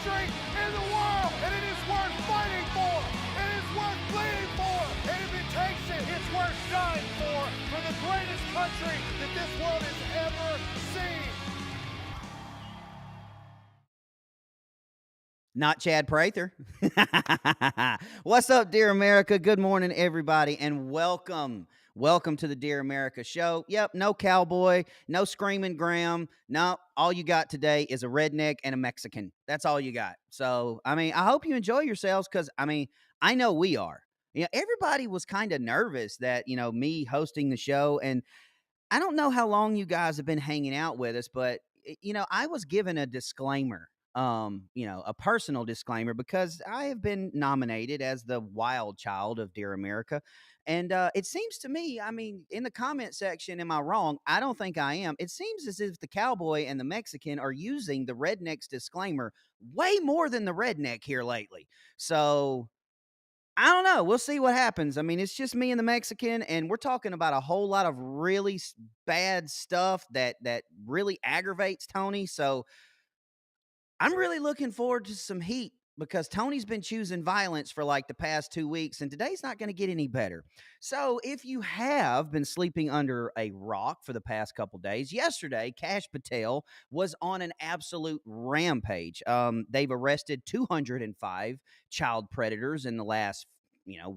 country in the world, and it is worth fighting for. It is worth bleeding for, and if it takes it, it's worth dying for the greatest country that this world has ever seen. Not Chad Prather. What's up, Dear America? Good morning, everybody, and welcome. Welcome to the Dear America show. Yep, no cowboy, no screaming Graham. No, all you got today is a redneck and a Mexican. That's all you got. So, I hope you enjoy yourselves because, I know we are. Everybody was kind of nervous that, me hosting the show. And I don't know how long you guys have been hanging out with us, but, I was given a disclaimer, a personal disclaimer because I have been nominated as the wild child of Dear America. And it seems to me, in the comment section, am I wrong? I don't think I am. It seems as if the cowboy and the Mexican are using the redneck's disclaimer way more than the redneck here lately. So I don't know. We'll see what happens. It's just me and the Mexican, and we're talking about a whole lot of really bad stuff that really aggravates Tony. So I'm really looking forward to some heat because Tony's been choosing violence for like the past 2 weeks, and today's not going to get any better. So, if you have been sleeping under a rock for the past couple days, yesterday, Kash Patel was on an absolute rampage. They've arrested 205 child predators in the last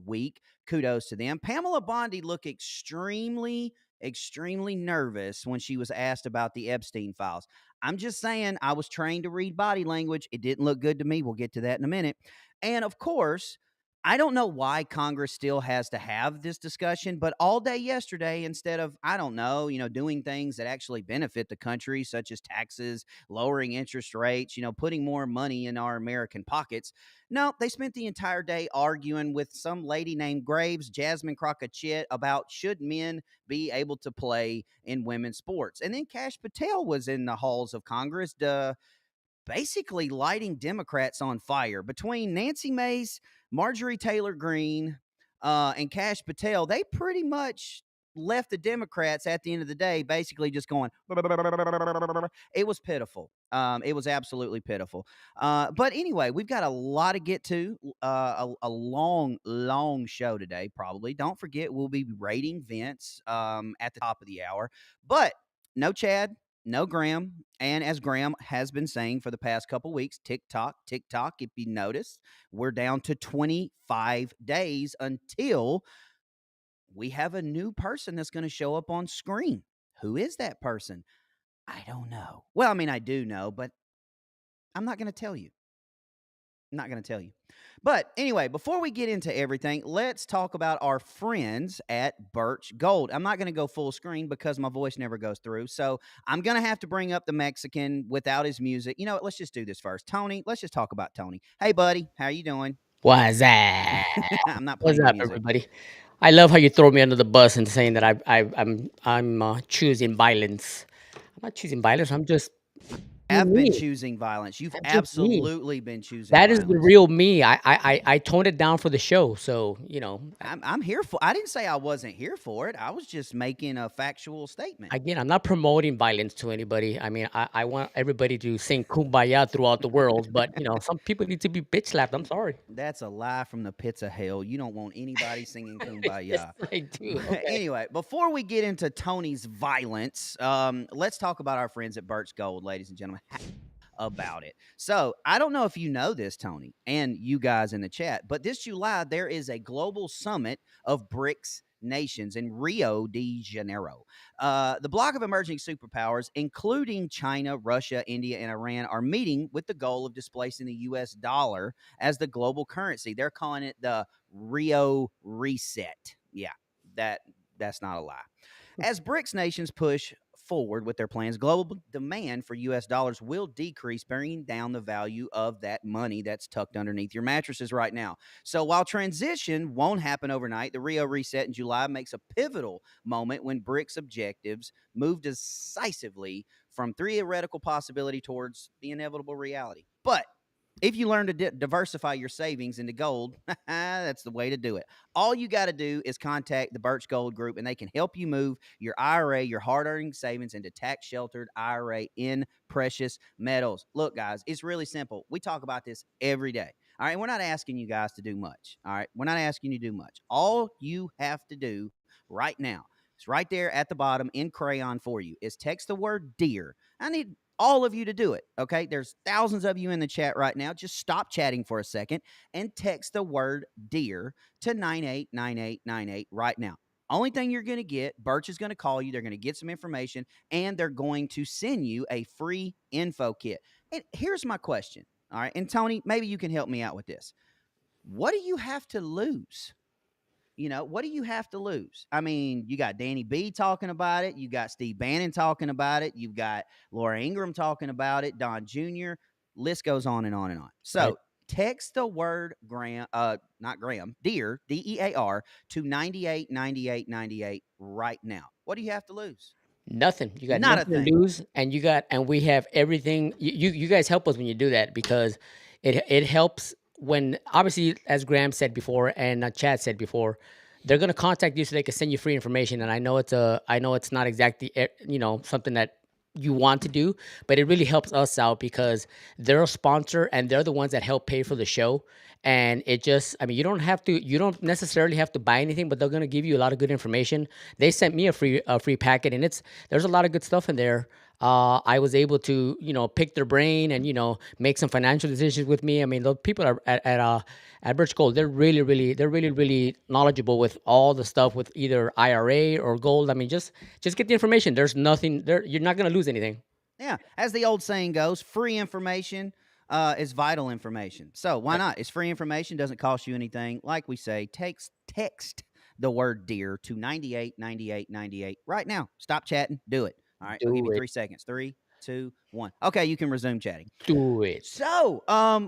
week. Kudos to them. Pamela Bondi looked extremely nervous when she was asked about the Epstein files. I'm just saying, I was trained to read body language. It didn't look good to me. We'll get to that in a minute. And of course, I don't know why Congress still has to have this discussion, but all day yesterday, instead of, I don't know, doing things that actually benefit the country, such as taxes, lowering interest rates, putting more money in our American pockets, no, they spent the entire day arguing with some lady named Graves, Jasmine Crockett, about should men be able to play in women's sports. And then Kash Patel was in the halls of Congress, basically lighting Democrats on fire. Between Nancy Mace, Marjorie Taylor Greene, and Kash Patel, they pretty much left the Democrats at the end of the day basically just going. It was pitiful. It was absolutely pitiful. But anyway, we've got a lot to get to. A long show today, probably. Don't forget, we'll be rating Vince at the top of the hour. But no Chad, no Graham. And as Graham has been saying for the past couple weeks, tick tock, if you notice, we're down to 25 days until we have a new person that's going to show up on screen. Who is that person? I don't know. Well, I do know, but I'm not going to tell you. But anyway, before we get into everything, let's talk about our friends at Birch Gold. I'm not going to go full screen because my voice never goes through. So I'm going to have to bring up the Mexican without his music. You know what? Let's just do this first. Tony, let's just talk about Tony. Hey, buddy. How you doing? What's up? I'm not What's playing the up, music. everybody? I love how you throw me under the bus and saying that I'm choosing violence. I'm not choosing violence. I'm just being Have been me. choosing violence. You've I'm just me. absolutely been choosing That is the violence. real me. I toned it down for the show, so I'm here for. I didn't say I wasn't here for it. I was just making a factual statement. again, I'm not promoting violence to anybody. I want everybody to sing "Kumbaya" throughout the world, but some people need to be bitch slapped. I'm sorry. That's a lie from the pits of hell. You don't want anybody singing Yes, "Kumbaya." I do. But Okay. anyway, before we get into Tony's violence, let's talk about our friends at Birch Gold, ladies and gentlemen. About it. So I don't know if you know this, Tony, and you guys in the chat, but this July there is a global summit of BRICS nations in Rio de Janeiro. The bloc of emerging superpowers, including China, Russia, India, and Iran, are meeting with the goal of displacing the U.S. dollar as the global currency. They're calling it the Rio Reset. Yeah, that's not a lie. As BRICS nations push forward with their plans, global demand for U.S. dollars will decrease, bringing down the value of that money that's tucked underneath your mattresses right now. So while transition won't happen overnight, the Rio Reset in July makes a pivotal moment when BRICS objectives move decisively from theoretical possibility towards the inevitable reality. But If you learn to diversify your savings into gold, that's the way to do it. All you got to do is contact the Birch Gold Group, and they can help you move your IRA, your hard-earned savings, into tax-sheltered IRA in precious metals. Look, guys, it's really simple. We talk about this every day. All right, we're not asking you guys to do much. All right, we're not asking you to do much. All you have to do right now, it's right there at the bottom in crayon for you, is text the word dear. I need all of you to do it. Okay. There's thousands of you in the chat right now. Just stop chatting for a second and text the word dear to 989898 right now. Only thing you're going to get, Birch is going to call you. They're going to get some information, and they're going to send you a free info kit. And here's my question. All right. And Tony, maybe you can help me out with this. What do you have to lose? What do you have to lose? I mean, you got Danny B talking about it. You got Steve Bannon talking about it. You've got Laura Ingraham talking about it. Don Jr. List goes on and on and on. So Right. text the word not Graham, dear, DEAR, to 989898 right now. What do you have to lose? Nothing. You got Not a nothing to thing. lose, and we have everything. You guys help us when you do that, because it helps when, obviously, as Graham said before and Chad said before, they're gonna contact you so they can send you free information. And I know it's not exactly something that you want to do, but it really helps us out because they're a sponsor and they're the ones that help pay for the show. And it just, I mean, you don't necessarily have to buy anything, but they're gonna give you a lot of good information. They sent me a free packet, and there's a lot of good stuff in there. I was able to pick their brain and make some financial decisions with me. I mean, the people at Birch Gold, they're really knowledgeable with all the stuff with either IRA or gold. I mean, just get the information. There's nothing there. You're not gonna lose anything. Yeah. As the old saying goes, free information is vital information. So why not? It's free information, doesn't cost you anything. Like we say, text the word dear to 989898 right now. Stop chatting. Do it. All right. I'll give Do you it. 3 seconds. 3, 2, 1. Okay. You can resume chatting. Do it. So,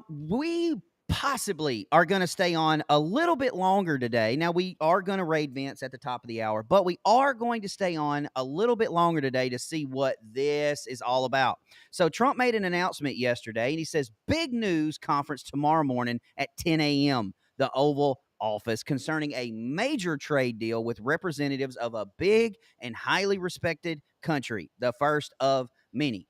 we possibly are going to stay on a little bit longer today. Now, we are going to raid Vince at the top of the hour, but we are going to stay on a little bit longer today to see what this is all about. So, Trump made an announcement yesterday, and he says, big news conference tomorrow morning at 10 a.m., the Oval Office, concerning a major trade deal with representatives of a big and highly respected country, the first of many.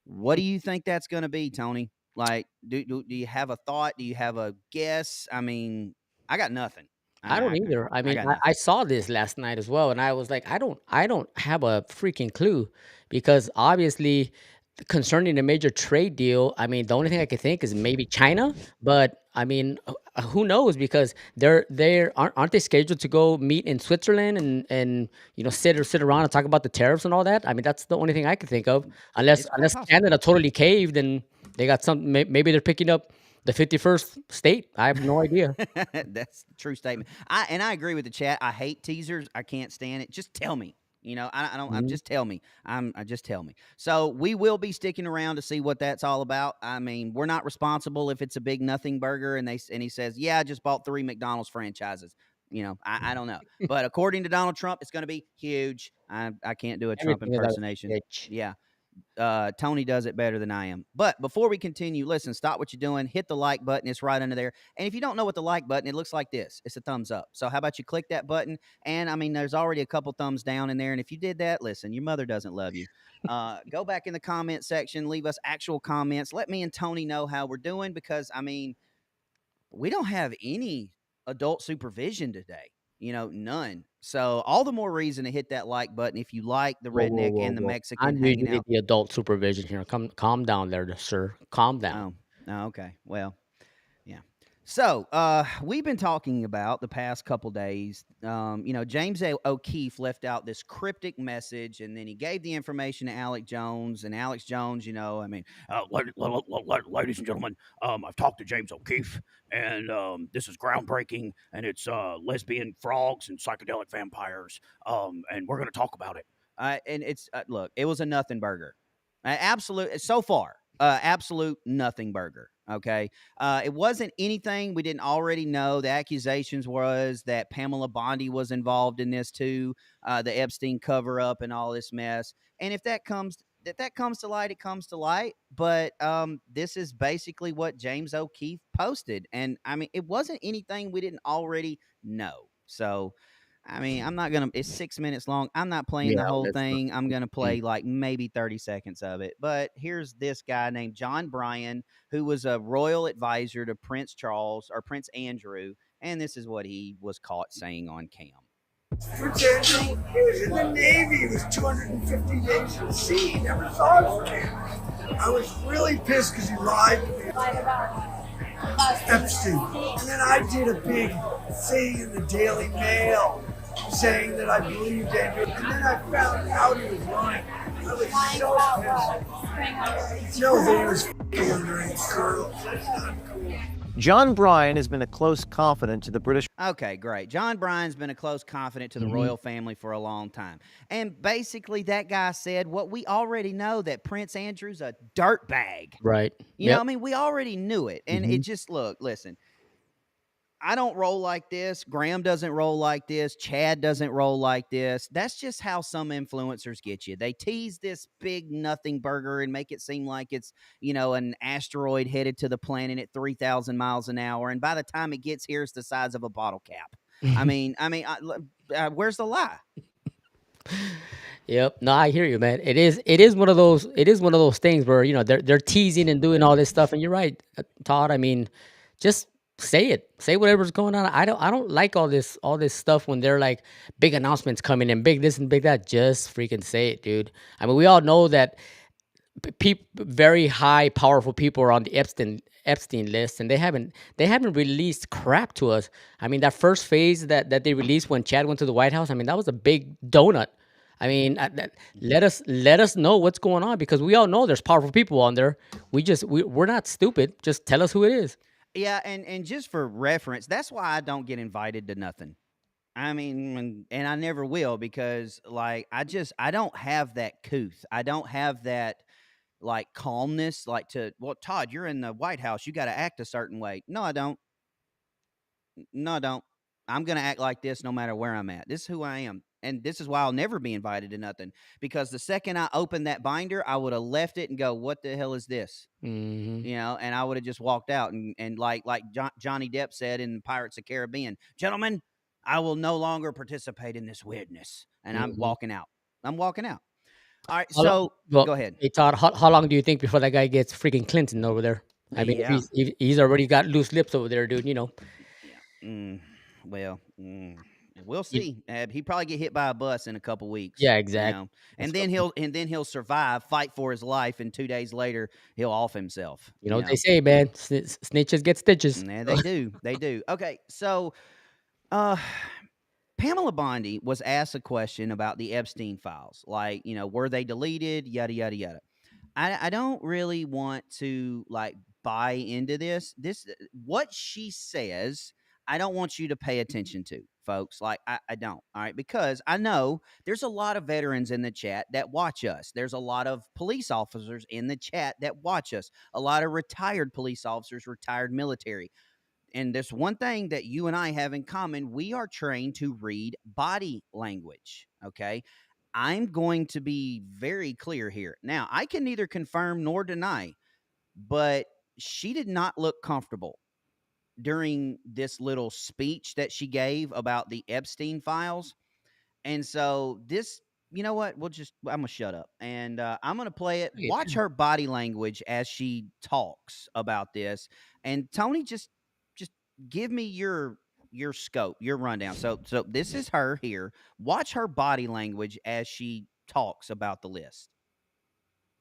What do you think that's going to be, Tony? Like, do you have a thought? Do you have a guess? I mean, I got nothing. I don't I, either. I I mean, got I nothing. saw this last night as well, and I was like, I don't have a freaking clue, because obviously, concerning the major trade deal, I mean, the only thing I could think is maybe China, but I mean, who knows? Because aren't they scheduled to go meet in Switzerland and sit around and talk about the tariffs and all that? I mean, that's the only thing I could think of, unless It's quite possible. Canada totally caved and they got some. Maybe they're picking up the 51st state. I have no idea. That's a true statement. I agree with the chat. I hate teasers. I can't stand it. Just tell me. I don't. I'm Mhm. just tell me. I just tell me. So we will be sticking around to see what that's all about. I mean, we're not responsible if it's a big nothing burger and he says, yeah, I just bought 3 McDonald's franchises. I don't know. But according to Donald Trump, it's going to be huge. I can't do a Trump Everything is out of impersonation. reach. Yeah. Tony does it better than I am. But before we continue, listen, stop what you're doing, hit the like button. It's right under there. And if you don't know what the like button, it looks like this. It's a thumbs up. So how about you click that button? And I mean, there's already a couple thumbs down in there. And if you did that, listen, your mother doesn't love you. Go back in the comment section, leave us actual comments. Let me and Tony know how we're doing, because I mean, we don't have any adult supervision today. None. So all the more reason to hit that like button if you like the Whoa, whoa, redneck whoa, and the whoa! Mexican I'm hanging usually out. the adult supervision here. Calm down there, sir. Calm down. Okay. Well, yeah. So, we've been talking about the past couple days. James O'Keefe left out this cryptic message, and then he gave the information to Alex Jones. And Alex Jones, I mean, ladies and gentlemen, I've talked to James O'Keefe, and this is groundbreaking, and it's lesbian frogs and psychedelic vampires, and we're going to talk about it. And it's look, it was a nothing burger, absolute so far. Absolute nothing burger. Okay. It wasn't anything we didn't already know. The accusations was that Pamela Bondi was involved in this too, the Epstein cover up and all this mess. And if that comes that comes to light, it comes to light. But this is basically what James O'Keefe posted, and I mean, it wasn't anything we didn't already know. So, I mean, I'm not gonna. It's 6 minutes long. I'm not playing Yeah, the whole that's thing. I'm gonna play like maybe 30 seconds of it. But here's this guy named John Bryan, who was a royal advisor to Prince Charles or Prince Andrew, and this is what he was caught saying on cam. Prince Andrew, he was in the Navy. He was 250 days at sea. He never saw his family. I was really pissed because he lied to me. Epstein. And then I did a big thing in the Daily Mail saying that I believed Andrew. And then I found out he was lying. I was so pissed. No, that he was f***ing underage girls. That's not cool. John Bryan has been a close confidant to the British. Okay, great. John Bryan's been a close confidant to the royal family for a long time. And basically that guy said what we already know, that Prince Andrew's a dirtbag. right. You know, I mean, we already knew it. And it just, listen, I don't roll like this. Graham doesn't roll like this. Chad doesn't roll like this. That's just how some influencers get you. They tease this big nothing burger and make it seem like it's, you know, an asteroid headed to the planet at 3,000 miles an hour. And by the time it gets here, it's the size of a bottle cap. Where's the lie? Yep. No, I hear you, man. It is one of those things where, you know, they're teasing and doing all this stuff. And you're right, Todd. I mean, just say it. Say whatever's going on. I don't like all this stuff when they're like big announcements coming and big this and big that. Just freaking say it, dude. I mean, we all know that very high, powerful people are on the Epstein list, and they haven't released crap to us. I mean, that first phase that they released when Chad went to the White House, I mean, that was a big donut. I mean, let us know what's going on, because we all know there's powerful people on there. We're not stupid. Just tell us who it is. Yeah, and just for reference, that's why I don't get invited to nothing. I mean, and I never will, because like I don't have that couth. I don't have that like calmness, like Todd, you're in the White House, you got to act a certain way. No, I don't. No, I don't. I'm going to act like this no matter where I'm at. This is who I am. And this is why I'll never be invited to nothing, because the second I opened that binder, I would have left it and go, what the hell is this? You know, and I would have just walked out and like Johnny Depp said in Pirates of the Caribbean, gentlemen, I will no longer participate in this weirdness. And I'm walking out. I'm walking out. All right. So go ahead. Hey, Todd, how long do you think before that guy gets freaking Clinton over there? I mean, Yeah. he's already got loose lips over there, dude, you know. Well, we'll see. He probably get hit by a bus in a couple weeks. Yeah, exactly. You know? And then he'll survive, fight for his life, and 2 days later he'll off himself. You know what they say, man? Snitches get stitches. Yeah, they do. They do. Okay, so Pamela Bondi was asked a question about the Epstein files, like, you know, were they deleted? Yada yada yada. I don't really want to like buy into this. What she says, I don't want you to pay attention to, folks. Like, I don't. All right. Because I know there's a lot of veterans in the chat that watch us. There's a lot of police officers in the chat that watch us. A lot of retired police officers, retired military. And there's one thing that you and I have in common. We are trained to read body language. Okay. I'm going to be very clear here. Now, I can neither confirm nor deny, but she did not look comfortable during this little speech that she gave about the Epstein files. And so this, you know what? I'm going to shut up and I'm going to play it. Watch her body language as she talks about this. And Tony, just give me your scope, your rundown. So this is her here. Watch her body language as she talks about the list.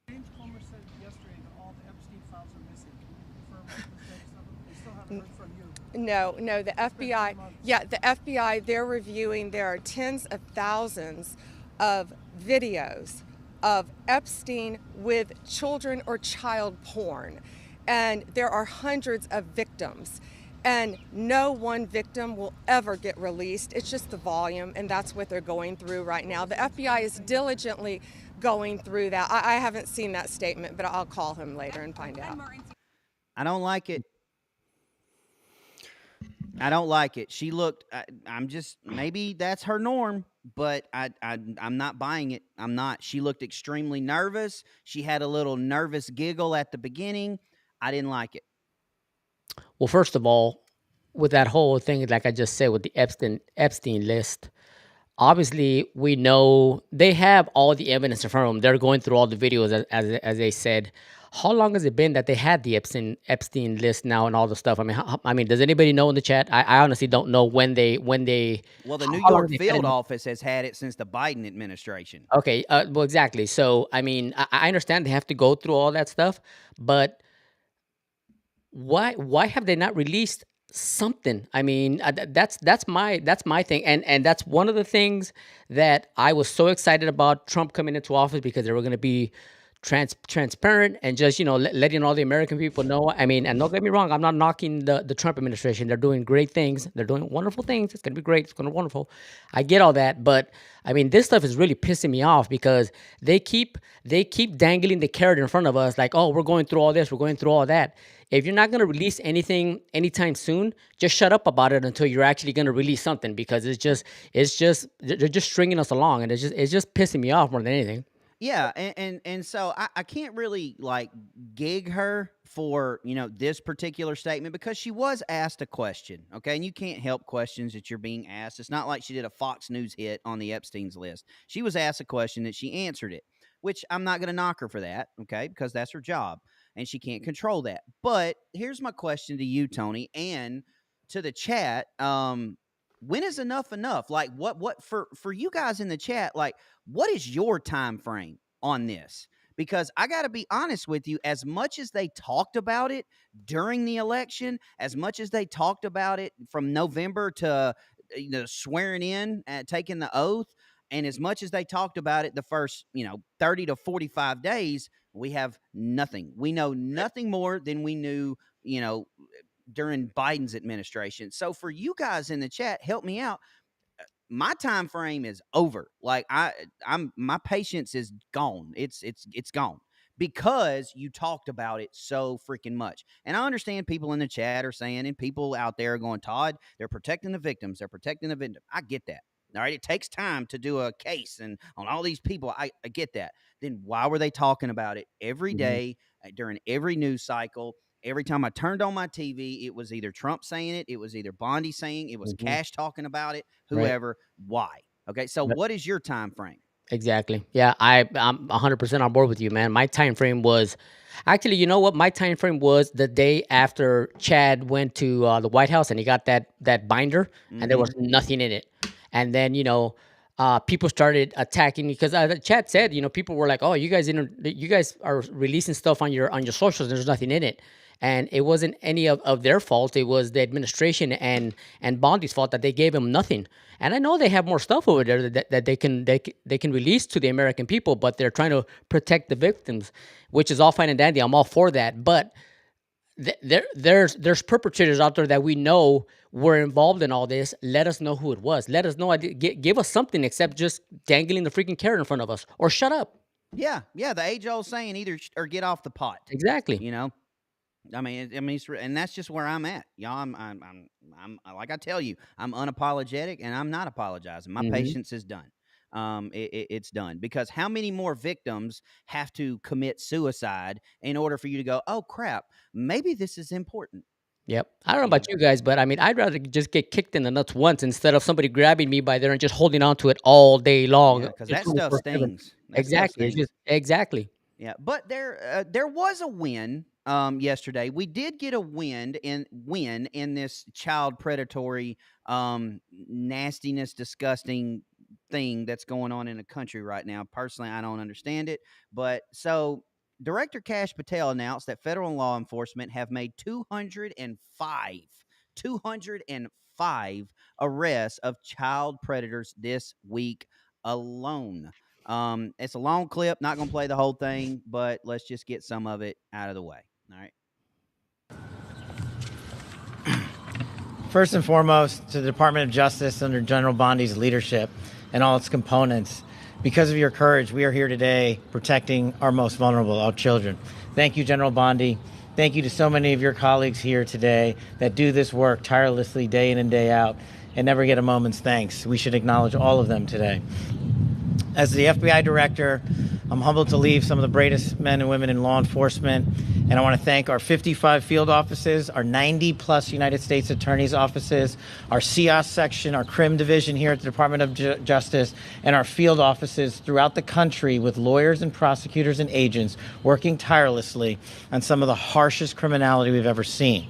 James Comer said yesterday that all the Epstein files are missing. Can you confirm the status of them? They still haven't heard from you. No, the FBI, the FBI, they're reviewing, there are tens of thousands of videos of Epstein with children or child porn. And there are hundreds of victims. And no one victim will ever get released. It's just the volume, and that's what they're going through right now. The FBI is diligently going through that. I haven't seen that statement, but I'll call him later and find out. I don't like it. I don't like it. She looked. I'm just maybe that's her norm, but I'm not buying it. I'm not. She looked extremely nervous. She had a little nervous giggle at the beginning. I didn't like it. Well, first of all, with that whole thing, like I just said, with the Epstein list, obviously we know they have all the evidence in front of them. They're going through all the videos as they said. How long has it been that they had the Epstein list now and all the stuff? I mean, does anybody know in the chat? I honestly don't know when they. Well, the New how long York they've had field it. office has had it since the Biden administration. Okay, well, exactly. So, I mean, I understand they have to go through all that stuff, but why have they not released something? I mean, that's my thing, and that's one of the things that I was so excited about Trump coming into office, because they were going to be transparent and just letting all the American people know. I mean, and don't get me wrong, I'm not knocking the Trump administration. They're doing great things. They're doing wonderful things. It's going to be great. It's going to be wonderful. I get all that, but I mean, this stuff is really pissing me off, because they keep dangling the carrot in front of us, like, oh, we're going through all this, we're going through all that. If you're not going to release anything anytime soon, just shut up about it until you're actually going to release something, because it's just they're just stringing us along, and it's just pissing me off more than anything. Yeah, and so I can't really like gig her for this particular statement, because she was asked a question, okay, and you can't help questions that you're being asked. It's not like she did a Fox News hit on the Epstein's list. She was asked a question that she answered it, which I'm not going to knock her for that, okay, because that's her job and she can't control that. But here's my question to you, Tony, and to the chat. When is enough enough? Like, what for you guys in the chat, like, what is your time frame on this? Because I got to be honest with you, as much as they talked about it during the election, as much as they talked about it from November to swearing in, taking the oath, and as much as they talked about it the first 30 to 45 days, we have nothing. We know nothing more than we knew during Biden's administration. So for you guys in the chat, help me out. My time frame is over. Like I'm my patience is gone. It's gone, because you talked about it so freaking much. And I understand people in the chat are saying, and people out there are going, Todd, they're protecting the victims. They're protecting the victim. I get that. All right. It takes time to do a case and on all these people. I get that. Then why were they talking about it every day during every news cycle? Every time I turned on my TV, it was either Trump saying it, it was either Bondi saying, it was Kash talking about it, whoever. Right. Why? Okay, so what is your time frame? Exactly. Yeah, I'm 100% on board with you, man. My time frame was actually, you know what? My time frame was the day after Chad went to the White House and he got that binder, and there was nothing in it. And then people started attacking, because Chad said, people were like, "Oh, you guys are releasing stuff on your socials. There's nothing in it." And it wasn't any of their fault. It was the administration and Bondi's fault that they gave him nothing. And I know they have more stuff over there that they can release to the American people, but they're trying to protect the victims, which is all fine and dandy. I'm all for that. But there's perpetrators out there that we know were involved in all this. Let us know who it was. Let us know. Give us something except just dangling the freaking carrot in front of us, or shut up. Yeah. The age-old saying, either or get off the pot. Exactly. I mean, and that's just where I'm at, y'all. I'm like I tell you, I'm unapologetic, and I'm not apologizing. My patience is done. It's done, because how many more victims have to commit suicide in order for you to go, oh crap, maybe this is important? Yep. I don't know about you guys, but I mean, I'd rather just get kicked in the nuts once instead of somebody grabbing me by there and just holding on to it all day long. Because that stuff stings. Exactly. Exactly. Yeah, but there was a win yesterday. We did get a win in this child predatory nastiness, disgusting thing that's going on in the country right now. Personally, I don't understand it. But so Director Kash Patel announced that federal law enforcement have made 205 arrests of child predators this week alone. It's a long clip, not going to play the whole thing, but let's just get some of it out of the way. All right. First and foremost, to the Department of Justice under General Bondi's leadership and all its components, because of your courage, we are here today protecting our most vulnerable, our children. Thank you, General Bondi. Thank you to so many of your colleagues here today that do this work tirelessly day in and day out and never get a moment's thanks. We should acknowledge all of them today. As the FBI director, I'm humbled to leave some of the bravest men and women in law enforcement. And I want to thank our 55 field offices, our 90-plus United States Attorney's offices, our CIOS section, our CRIM division here at the Department of Justice, and our field offices throughout the country with lawyers and prosecutors and agents working tirelessly on some of the harshest criminality we've ever seen.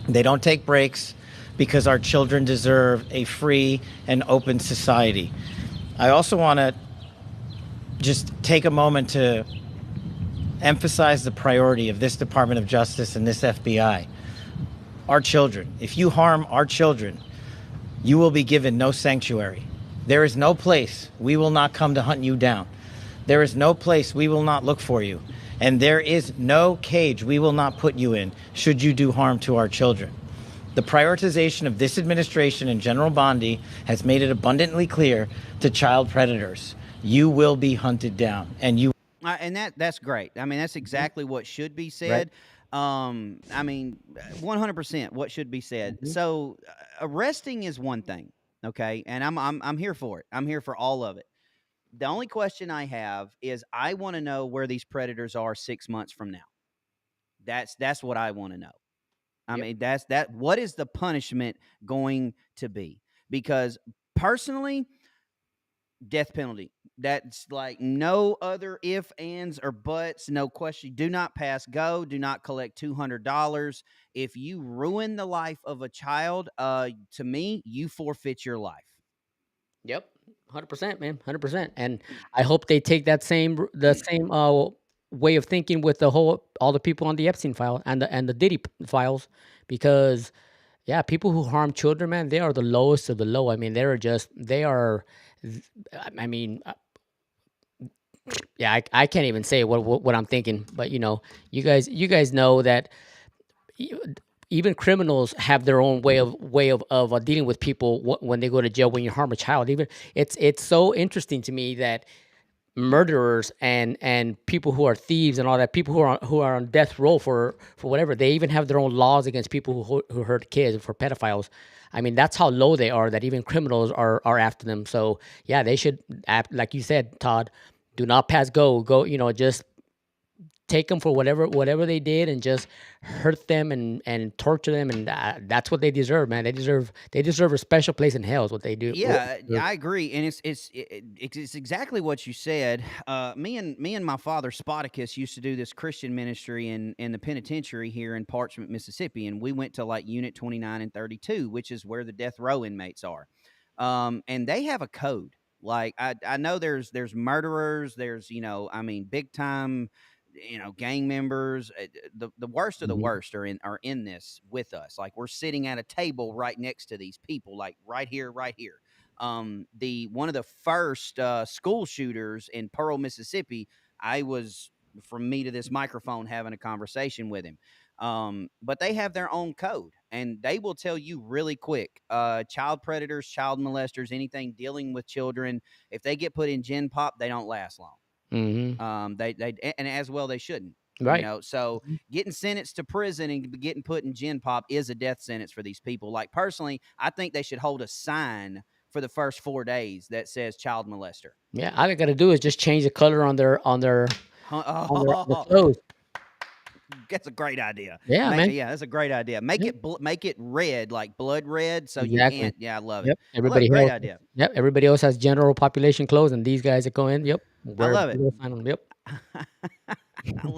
They don't take breaks because our children deserve a free and open society. I also want to just take a moment to emphasize the priority of this Department of Justice and this FBI. Our children. If you harm our children, you will be given no sanctuary. There is no place we will not come to hunt you down. There is no place we will not look for you. And there is no cage we will not put you in should you do harm to our children. The prioritization of this administration and General Bondi has made it abundantly clear to child predators. You will be hunted down, and you. And that's great. I mean, that's exactly what should be said. Right. I mean, 100% what should be said. Mm-hmm. So, arresting is one thing, okay, and I'm here for it. I'm here for all of it. The only question I have is, I want to know where these predators are 6 months from now. That's what I want to know. I mean, what is the punishment going to be? Because personally, death penalty. That's like no other if, ands, or buts, no question. Do not pass go. Do not collect $200. If you ruin the life of a child, to me, you forfeit your life. Yep, 100%, man, 100%. And I hope they take that same way of thinking with all the people on the Epstein file and the Diddy files, because yeah, people who harm children, man, they are the lowest of the low. I mean, yeah, I can't even say what I'm thinking, but you guys know that even criminals have their own way of dealing with people when they go to jail when you harm a child. Even it's so interesting to me that murderers and people who are thieves and all that, people who are on death row for whatever, they even have their own laws against people who hurt kids, for pedophiles. I mean, that's how low they are, that even criminals are after them. So yeah, they should, like you said, Todd, do not pass go, just take them for whatever they did and just hurt them and torture them, and that's what they deserve, man. They deserve a special place in hell is what they do. Yeah, I agree, and it's exactly what you said. Me and my father Spartacus used to do this Christian ministry in the penitentiary here in Parchment, Mississippi, and we went to like Unit 29 and 32, which is where the death row inmates are, and they have a code. Like I know there's murderers, there's big time, gang members. The worst of the worst are in this with us. Like, we're sitting at a table right next to these people, like right here. One of the first school shooters in Pearl, Mississippi, I was, from me to this microphone, having a conversation with him. But they have their own code, and they will tell you really quick, child predators, child molesters, anything dealing with children, if they get put in Gen Pop, they don't last long. Mm-hmm. They and as well they shouldn't. Right. So getting sentenced to prison and getting put in Gen Pop is a death sentence for these people. Like, personally, I think they should hold a sign for the first 4 days that says child molester. Yeah, all they got to do is just change the color on their clothes. That's a great idea. Yeah, man. Yeah, that's a great idea. Make it red, like blood red, so Exactly. you can't. Yeah, I love Yep. it. Great idea. Yep. Everybody else has general population clothes, and these guys that go in. Yep. I love it. Yep. I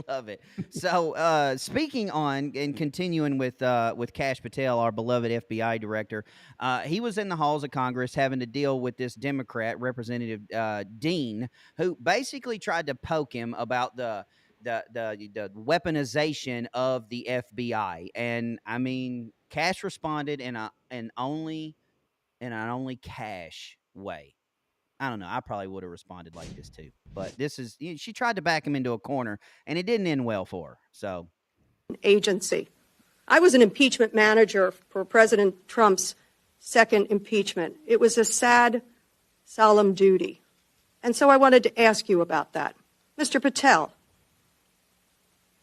love it. So, speaking on and continuing with Kash Patel, our beloved FBI director, he was in the halls of Congress having to deal with this Democrat, Representative Dean, who basically tried to poke him about the weaponization of the FBI. And I mean, Kash responded in an only Kash way. I don't know. I probably would have responded like this too, but she tried to back him into a corner, and it didn't end well for her. So, agency. I was an impeachment manager for President Trump's second impeachment. It was a sad, solemn duty. And so I wanted to ask you about that. Mr. Patel,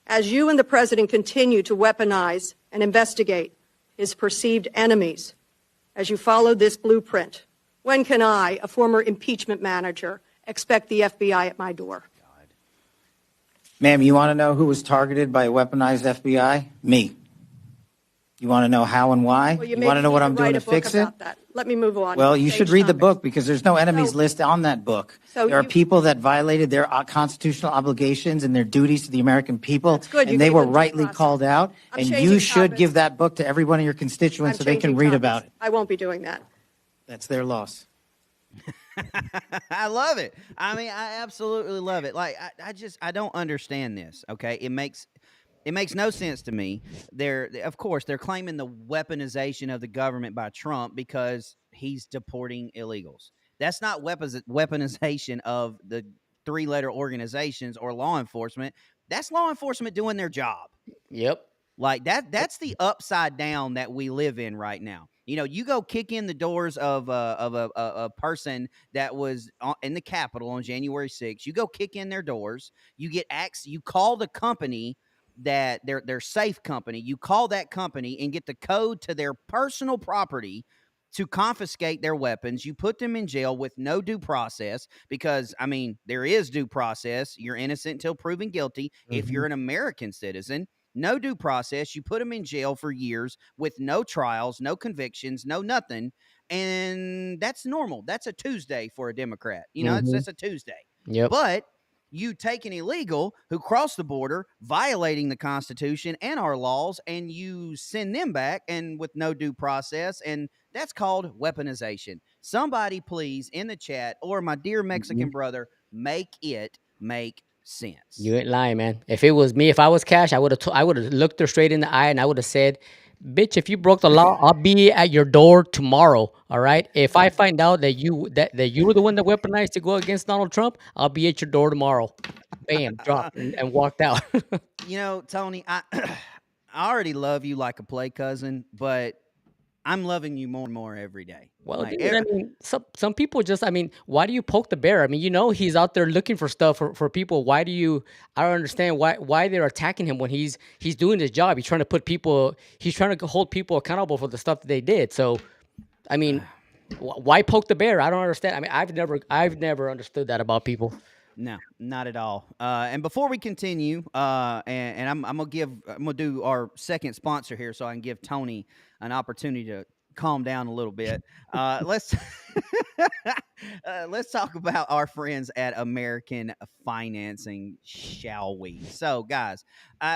As you and the president continue to weaponize and investigate his perceived enemies, as you follow this blueprint, when can I, a former impeachment manager, expect the FBI at my door? Ma'am, you want to know who was targeted by a weaponized FBI? Me. You want to know how and why? Well, you maybe want to know need what I'm doing write to a book fix it? about that. Let me move on. Well, you Change should read the topics. book because there's no enemies So- list on that book. So There are you- people that violated their constitutional obligations and their duties to the American people, That's good. You and they gave were them due rightly process. called out. I'm And changing you should topics. give that book to every one of your constituents so they can changing read topics. about it. I won't be doing that. That's their loss. I love it. I mean, I absolutely love it. Like, I don't understand this. Okay, it makes no sense to me. Of course, they're claiming the weaponization of the government by Trump because he's deporting illegals. That's not weaponization of the three-letter organizations or law enforcement. That's law enforcement doing their job. Yep. Like that's the upside down that we live in right now. You know, you go kick in the doors of a person that was in the Capitol on January 6th. You go kick in their doors. You get access. You call the company that their safe company. You call that company and get the code to their personal property to confiscate their weapons. You put them in jail with no due process because, I mean, there is due process. You're innocent until proven guilty. If you're an American citizen, no due process. You put them in jail for years with no trials, no convictions, no nothing. And that's normal. That's a Tuesday for a Democrat. You know, that's a Tuesday. Yep. But you take an illegal who crossed the border, violating the Constitution and our laws, and you send them back and with no due process. And that's called weaponization. Somebody please in the chat or my dear Mexican brother, make it make sense. You ain't lying, man. If it was me, if I was Cash, I would have looked her straight in the eye and I would have said, "Bitch, if you broke the law, I'll be at your door tomorrow." All right. If I find out that you were the one that weaponized to go against Donald Trump, I'll be at your door tomorrow. Bam, dropped and walked out. You know, Tony, I already love you like a play cousin, but I'm loving you more and more every day. Well, Like, dude, I mean, some people just, I mean, why do you poke the bear? I mean, you know, he's out there looking for stuff for people. Why do you? I don't understand why they're attacking him when he's doing his job. He's trying to hold people accountable for the stuff that they did. So, I mean, why poke the bear? I don't understand. I mean, I've never understood that about people. No, not at all. And before we continue, and I'm gonna do our second sponsor here, so I can give Tony an opportunity to calm down a little bit. Let's talk about our friends at American Financing, shall we? So, guys,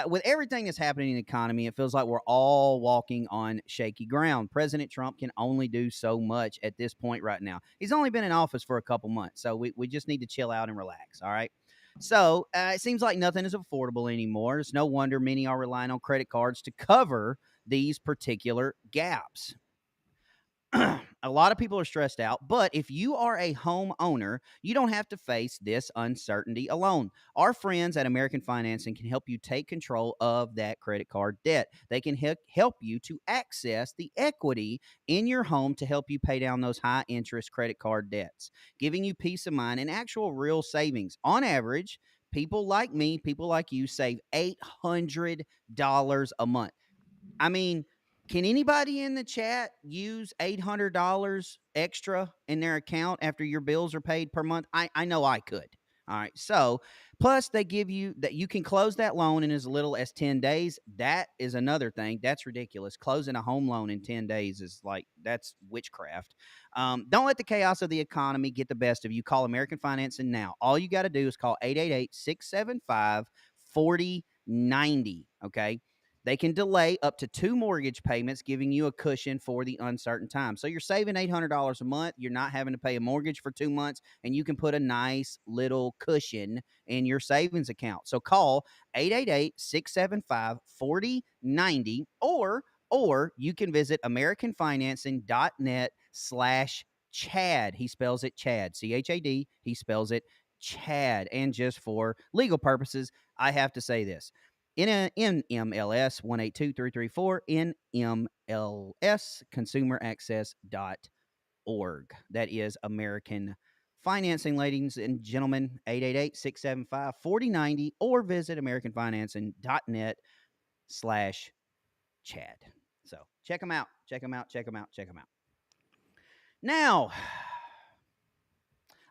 with everything that's happening in the economy, it feels like we're all walking on shaky ground. President Trump can only do so much at this point right now. He's only been in office for a couple months, so we just need to chill out and relax, all right? So, it seems like nothing is affordable anymore. It's no wonder many are relying on credit cards to cover these particular gaps. A lot of people are stressed out, but if you are a homeowner, you don't have to face this uncertainty alone. Our friends at American Financing can help you take control of that credit card debt. They can help you to access the equity in your home to help you pay down those high interest credit card debts, giving you peace of mind and actual real savings. On average, people like me, people like you save $800 a month. I mean, can anybody in the chat use $800 extra in their account after your bills are paid per month? I know I could. All right. So, plus they give you that you can close that loan in as little as 10 days. That is another thing. That's ridiculous. Closing a home loan in 10 days is like, that's witchcraft. Don't let the chaos of the economy get the best of you. Call American Financing now. All you got to do is call 888-675-4090. Okay. They can delay up to 2 mortgage payments, giving you a cushion for the uncertain time. So you're saving $800 a month. You're not having to pay a mortgage for 2 months, and you can put a nice little cushion in your savings account. So call 888-675-4090, or you can visit americanfinancing.net/Chad. He spells it Chad, C-H-A-D. He spells it Chad. And just for legal purposes, I have to say this. NMLS 182334, NMLS consumeraccess.org. That is American financing, ladies and gentlemen. 888-675-4090 or visit americanfinancing.net/Chad. So check them out. Check them out. Check them out. Check them out. Now,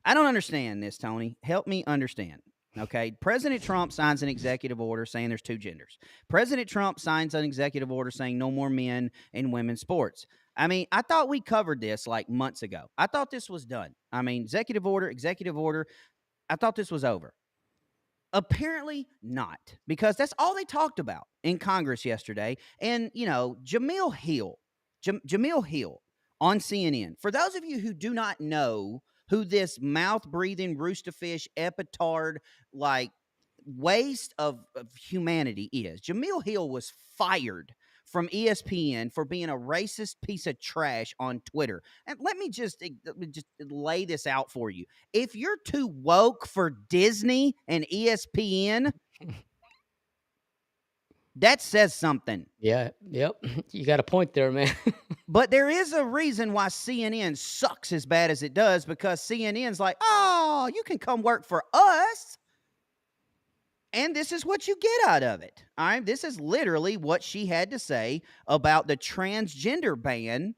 I don't understand this, Tony. Help me understand. Okay. President Trump signs an executive order saying there's two genders. President Trump signs an executive order saying no more men in women's sports. I mean, I thought we covered this like months ago. I thought this was done. I mean, executive order. I thought this was over. Apparently not, because that's all they talked about in Congress yesterday. And, you know, Jamil Hill on CNN. For those of you who do not know who this mouth-breathing, rooster-fish, epitard, like, waste of humanity is, Jamil Hill was fired from ESPN for being a racist piece of trash on Twitter. And let me just lay this out for you. If you're too woke for Disney and ESPN, that says something. Yeah. Yep. You got a point there, man. But there is a reason why CNN sucks as bad as it does, because CNN's like, oh, you can come work for us. And this is what you get out of it. All right. This is literally what she had to say about the transgender ban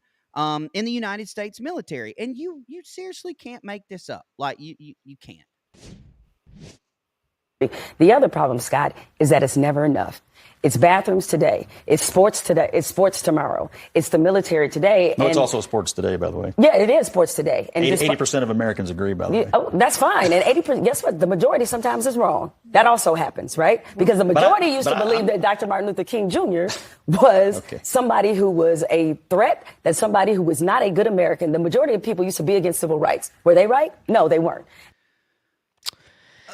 in the United States military. And you seriously can't make this up. Like, you can't. The other problem, Scott, is that it's never enough. It's bathrooms today. It's sports today. It's sports tomorrow. It's the military today. No, it's also sports today, by the way. Yeah, it is sports today. And 80% of Americans agree, by the way. Oh, that's fine. And 80%, guess what? The majority sometimes is wrong. That also happens, right? Because the majority used to believe that Dr. Martin Luther King Jr. was somebody who was a threat, that somebody who was not a good American. The majority of people used to be against civil rights. Were they right? No, they weren't.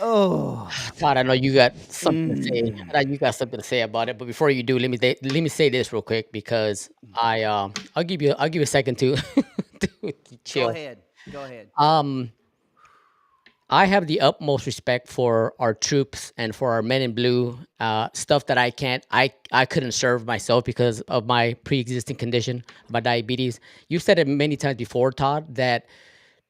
Oh, Todd, I know you got something to say. I know you got something to say about it, but before you do, let me say this real quick, because I'll give you a second to chill. Go ahead. I have the utmost respect for our troops and for our men in blue. Stuff that I couldn't serve myself because of my pre-existing condition, my diabetes. You said it many times before, Todd, that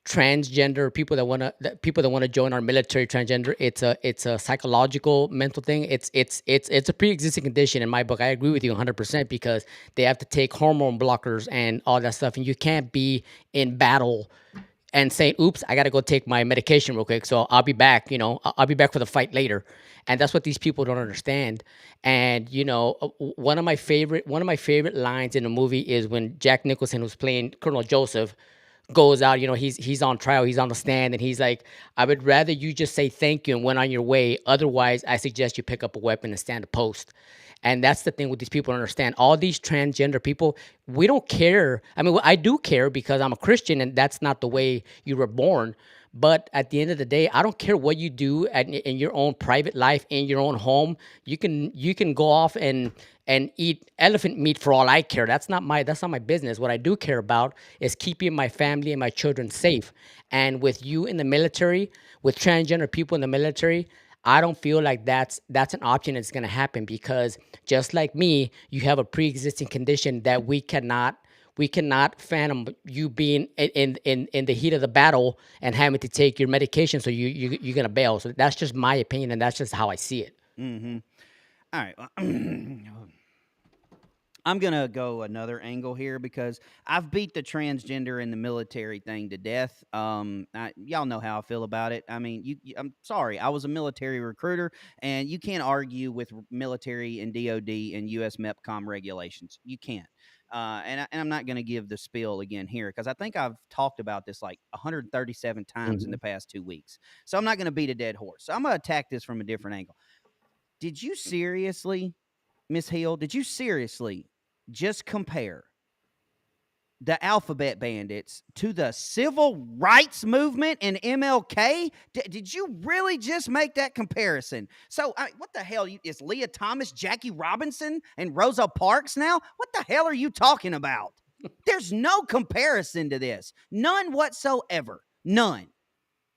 transgender people that want to join our military, transgender, it's a psychological, mental thing. It's a pre-existing condition in my book. I agree with you 100%, because they have to take hormone blockers and all that stuff, and you can't be in battle and say, oops, I got to go take my medication real quick, so I'll be back, I'll be back for the fight later. And that's what these people don't understand. And, one of my favorite lines in the movie is when Jack Nicholson, who's playing Colonel Joseph, goes out, he's on trial, he's on the stand, and he's like, I would rather you just say thank you and went on your way. Otherwise, I suggest you pick up a weapon and stand a post. And that's the thing with these people to understand. All these transgender people, we don't care. I mean, I do care because I'm a Christian, and that's not the way you were born. But at the end of the day, I don't care what you do in your own private life, in your own home. You can go off and eat elephant meat for all I care. That's not my business. What I do care about is keeping my family and my children safe. And with you in the military, with transgender people in the military, I don't feel like that's an option that's going to happen, because just like me, you have a pre-existing condition that we cannot fathom you being in the heat of the battle and having to take your medication, so you're going to bail. So that's just my opinion, and that's just how I see it. Mm-hmm. All right. I'm going to go another angle here, because I've beat the transgender in the military thing to death. Y'all know how I feel about it. I mean, I'm sorry. I was a military recruiter, and you can't argue with military and DOD and US MEPCOM regulations. You can't. And I'm not going to give the spiel again here, because I think I've talked about this like 137 times in the past 2 weeks. So I'm not going to beat a dead horse. So I'm going to attack this from a different angle. Did you seriously, Miss Hill, just compare the Alphabet Bandits to the civil rights movement and MLK? Did you really just make that comparison? So, what the hell? Is Leah Thomas, Jackie Robinson, and Rosa Parks now? What the hell are you talking about? There's no comparison to this. None whatsoever. None.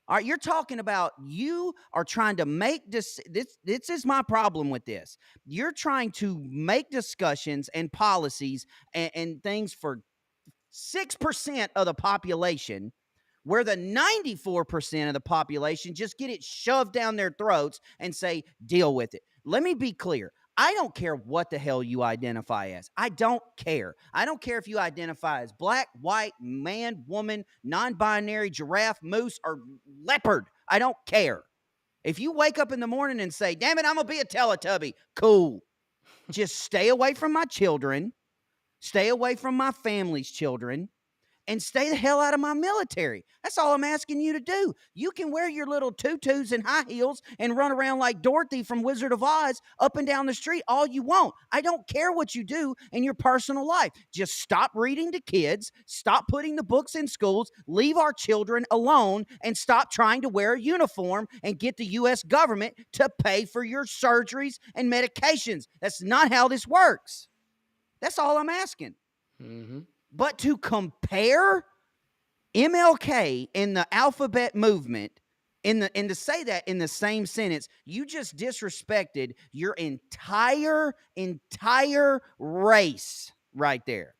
All right, you're talking about, you are trying to make this is my problem with this. You're trying to make discussions and policies and things for 6% of the population, where the 94% of the population just get it shoved down their throats and say, deal with it. Let me be clear. I don't care what the hell you identify as. I don't care. I don't care if you identify as black, white, man, woman, non-binary, giraffe, moose, or leopard. I don't care. If you wake up in the morning and say, damn it, I'm going to be a Teletubby, cool. Just stay away from my children, stay away from my family's children, and stay the hell out of my military. That's all I'm asking you to do. You can wear your little tutus and high heels and run around like Dorothy from Wizard of Oz up and down the street all you want. I don't care what you do in your personal life. Just stop reading to kids, stop putting the books in schools, leave our children alone, and stop trying to wear a uniform and get the U.S. government to pay for your surgeries and medications. That's not how this works. That's all I'm asking. Mm-hmm. But to compare MLK and the alphabet movement and to say that in the same sentence, you just disrespected your entire race right there.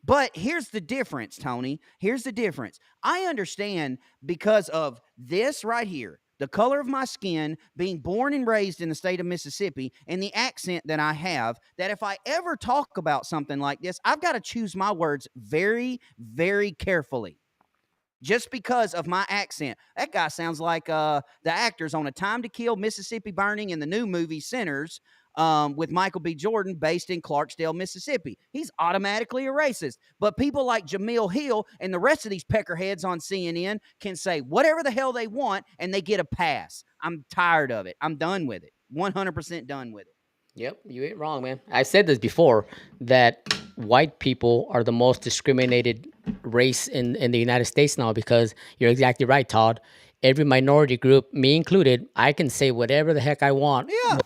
But here's the difference, Tony. Here's the difference. I understand because of this right here, the color of my skin, being born and raised in the state of Mississippi, and the accent that I have, that if I ever talk about something like this, I've got to choose my words very, very carefully. Just because of my accent. That guy sounds like the actors on A Time to Kill, Mississippi Burning, and the new movie Sinners, with Michael B. Jordan, based in Clarksdale, Mississippi. He's automatically a racist. But people like Jamil Hill and the rest of these peckerheads on CNN can say whatever the hell they want, and they get a pass. I'm tired of it. I'm done with it. 100% done with it. Yep, you ain't wrong, man. I've said this before, that white people are the most discriminated race in the United States now, because you're exactly right, Todd. Every minority group, me included, I can say whatever the heck I want. Yeah.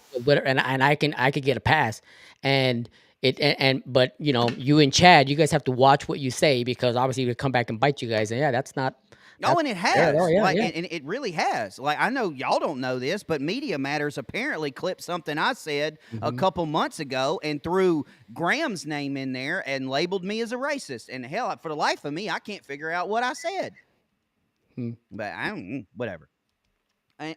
And I could get a pass. But you know, you and Chad, you guys have to watch what you say, because obviously it'll come back and bite you guys. And yeah, that's not. Oh, and it has. Yeah. And it really has. Like, I know y'all don't know this, but Media Matters apparently clipped something I said a couple months ago and threw Graham's name in there and labeled me as a racist. And hell, for the life of me, I can't figure out what I said. But I don't, whatever.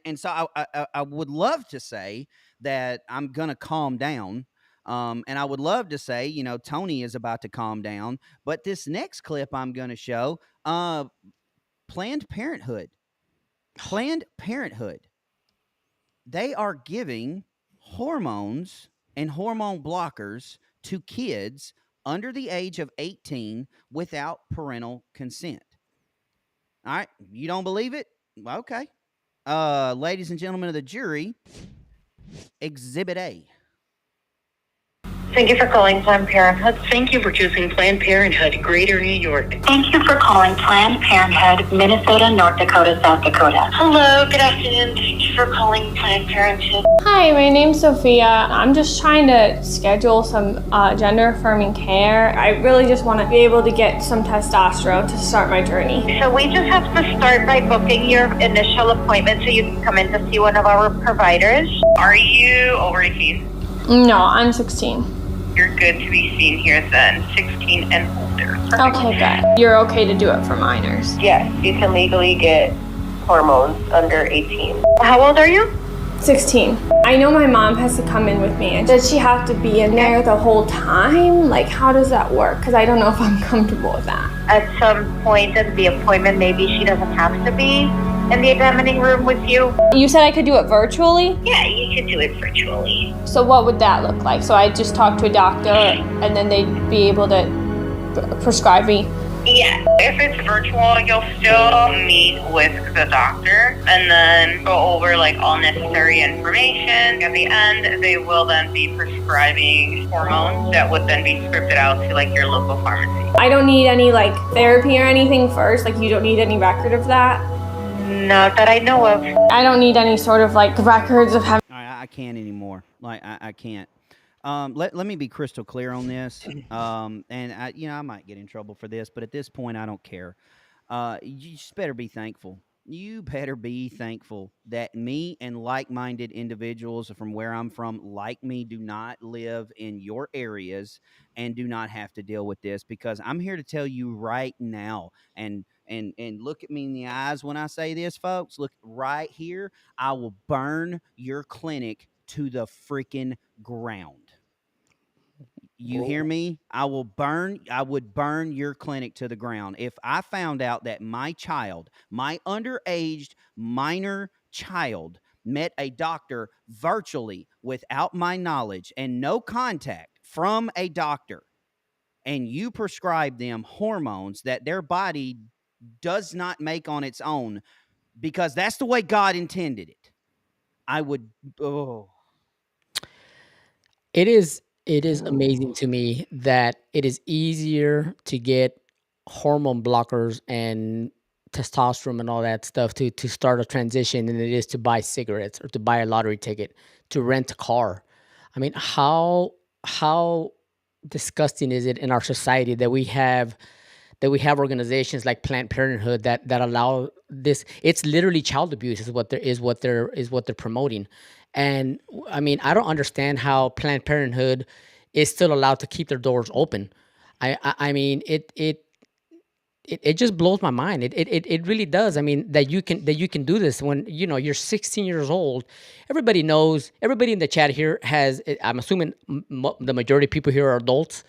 And so I would love to say that I'm going to calm down. And I would love to say, you know, Tony is about to calm down. But this next clip I'm going to show, Planned Parenthood, they are giving hormones and hormone blockers to kids under the age of 18 without parental consent. All right, you don't believe it? Okay. Ladies and gentlemen of the jury, Exhibit A. Thank you for calling Planned Parenthood. Thank you for choosing Planned Parenthood, Greater New York. Thank you for calling Planned Parenthood, Minnesota, North Dakota, South Dakota. Hello, good afternoon. Thank you for calling Planned Parenthood. Hi, my name's Sophia. I'm just trying to schedule some gender-affirming care. I really just want to be able to get some testosterone to start my journey. So we just have to start by booking your initial appointment so you can come in to see one of our providers. Are you over 18? No, I'm 16. You're good to be seen here then, 16 and older. Perfect. Okay, good. You're okay to do it for minors? Yes, you can legally get hormones under 18. How old are you? 16. I know my mom has to come in with me. Does she have to be in there the whole time? Like, how does that work? Because I don't know if I'm comfortable with that. At some point in the appointment, maybe she doesn't have to be in the examining room with you. You said I could do it virtually? Yeah, you could do it virtually. So what would that look like? So I just talk to a doctor and then they'd be able to prescribe me? Yeah, if it's virtual, you'll still meet with the doctor and then go over like all necessary information. At the end, they will then be prescribing hormones that would then be scripted out to like your local pharmacy. I don't need any like therapy or anything first? Like you don't need any record of that? Not that I know of. I don't need any sort of like records of having. I can't anymore. Like I can't. Let me be crystal clear on this. And I might get in trouble for this, but at this point, I don't care. You just better be thankful. You better be thankful that me and like-minded individuals from where I'm from, like me, do not live in your areas and do not have to deal with this, because I'm here to tell you right now, and and look at me in the eyes when I say this, folks. Look right here. I will burn your clinic to the freaking ground. You hear me? I would burn your clinic to the ground if I found out that my child, my underaged minor child, met a doctor virtually without my knowledge and no contact from a doctor, and you prescribe them hormones that their body does not make on its own because that's the way God intended it. I would, oh. It is amazing to me that it is easier to get hormone blockers and testosterone and all that stuff to start a transition than it is to buy cigarettes or to buy a lottery ticket, to rent a car. I mean, how disgusting is it in our society that we have organizations like Planned Parenthood that allow this? It's literally child abuse is what they're promoting. And I mean, I don't understand how Planned Parenthood is still allowed to keep their doors open. I mean, it just blows my mind. It really does. I mean, that you can do this when you're 16 years old. Everybody knows. Everybody in the chat here has. I'm assuming the majority of people here are adults.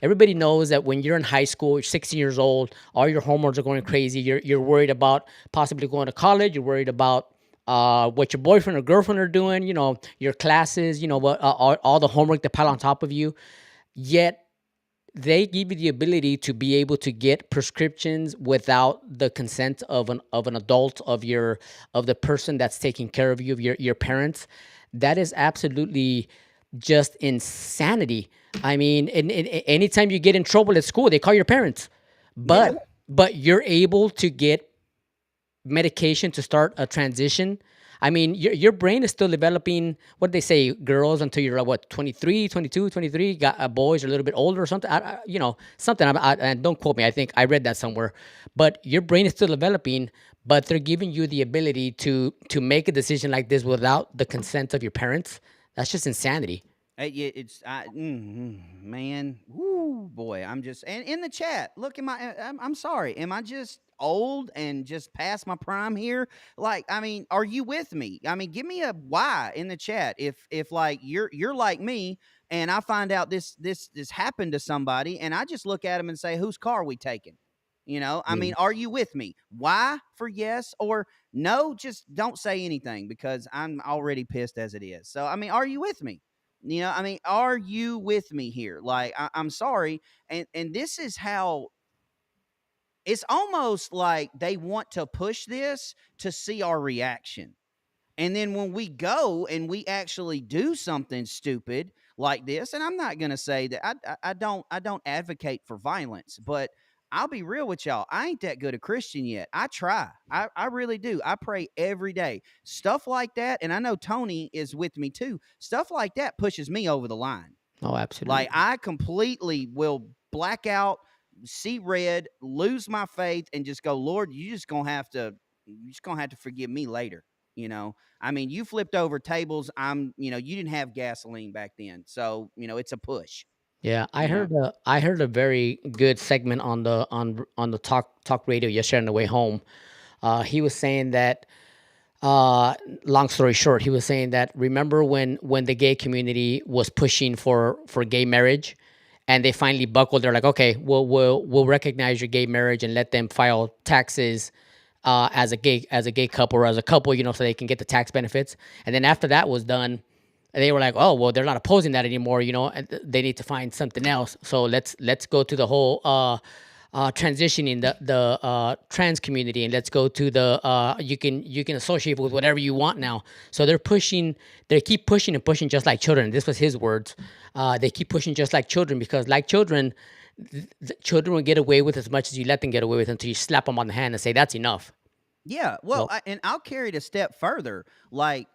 Everybody knows that when you're in high school, you're 16 years old. All your hormones are going crazy. You're worried about possibly going to college. You're worried about what your boyfriend or girlfriend are doing. Your classes. What all the homework they pile on top of you. Yet they give you the ability to be able to get prescriptions without the consent of an adult, of the person that's taking care of you, of your parents. That is absolutely just insanity. I mean, anytime you get in trouble at school, they call your parents, but you're able to get medication to start a transition. I mean, your brain is still developing. What they say, girls until you're 23, 22, 23. Boys are a little bit older or something. Something. And don't quote me. I think I read that somewhere. But your brain is still developing. But they're giving you the ability to make a decision like this without the consent of your parents. That's just insanity. It's man. Woo, boy. I'm just and in the chat. Look, I'm sorry. Am I just old and just past my prime here? Like, I mean, are you with me? I mean, give me a why in the chat if like you're like me and I find out this happened to somebody and I just look at them and say, whose car are we taking? I mean, are you with me? Why for yes or no? Just don't say anything because I'm already pissed as it is. So, I mean, are you with me? I mean, are you with me here? Like, I'm sorry. And this is how it's almost like they want to push this to see our reaction. And then when we go and we actually do something stupid like this, and I'm not going to say that I don't advocate for violence, but I'll be real with y'all. I ain't that good a Christian yet. I try. I really do. I pray every day. Stuff like that, and I know Tony is with me too. Stuff like that pushes me over the line. Oh, absolutely. Like I completely will black out, see red, lose my faith, and just go, Lord, you're just gonna have to forgive me later. I mean, you flipped over tables. You didn't have gasoline back then, so it's a push. Yeah, I heard a very good segment on the talk radio yesterday on the way home. He was saying that, long story short, he was saying that remember when the gay community was pushing for gay marriage, and they finally buckled. They're like, okay, we'll recognize your gay marriage and let them file taxes as a gay couple or as a couple, so they can get the tax benefits. And then after that was done, they were like, oh, well, they're not opposing that anymore, and they need to find something else. So let's go to the whole transitioning the trans community, and let's go to the you can associate with whatever you want now. So they keep pushing and pushing just like children. This was his words. They keep pushing just like children because like children, children will get away with as much as you let them get away with until you slap them on the hand and say that's enough. Yeah, well, and I'll carry it a step further. Like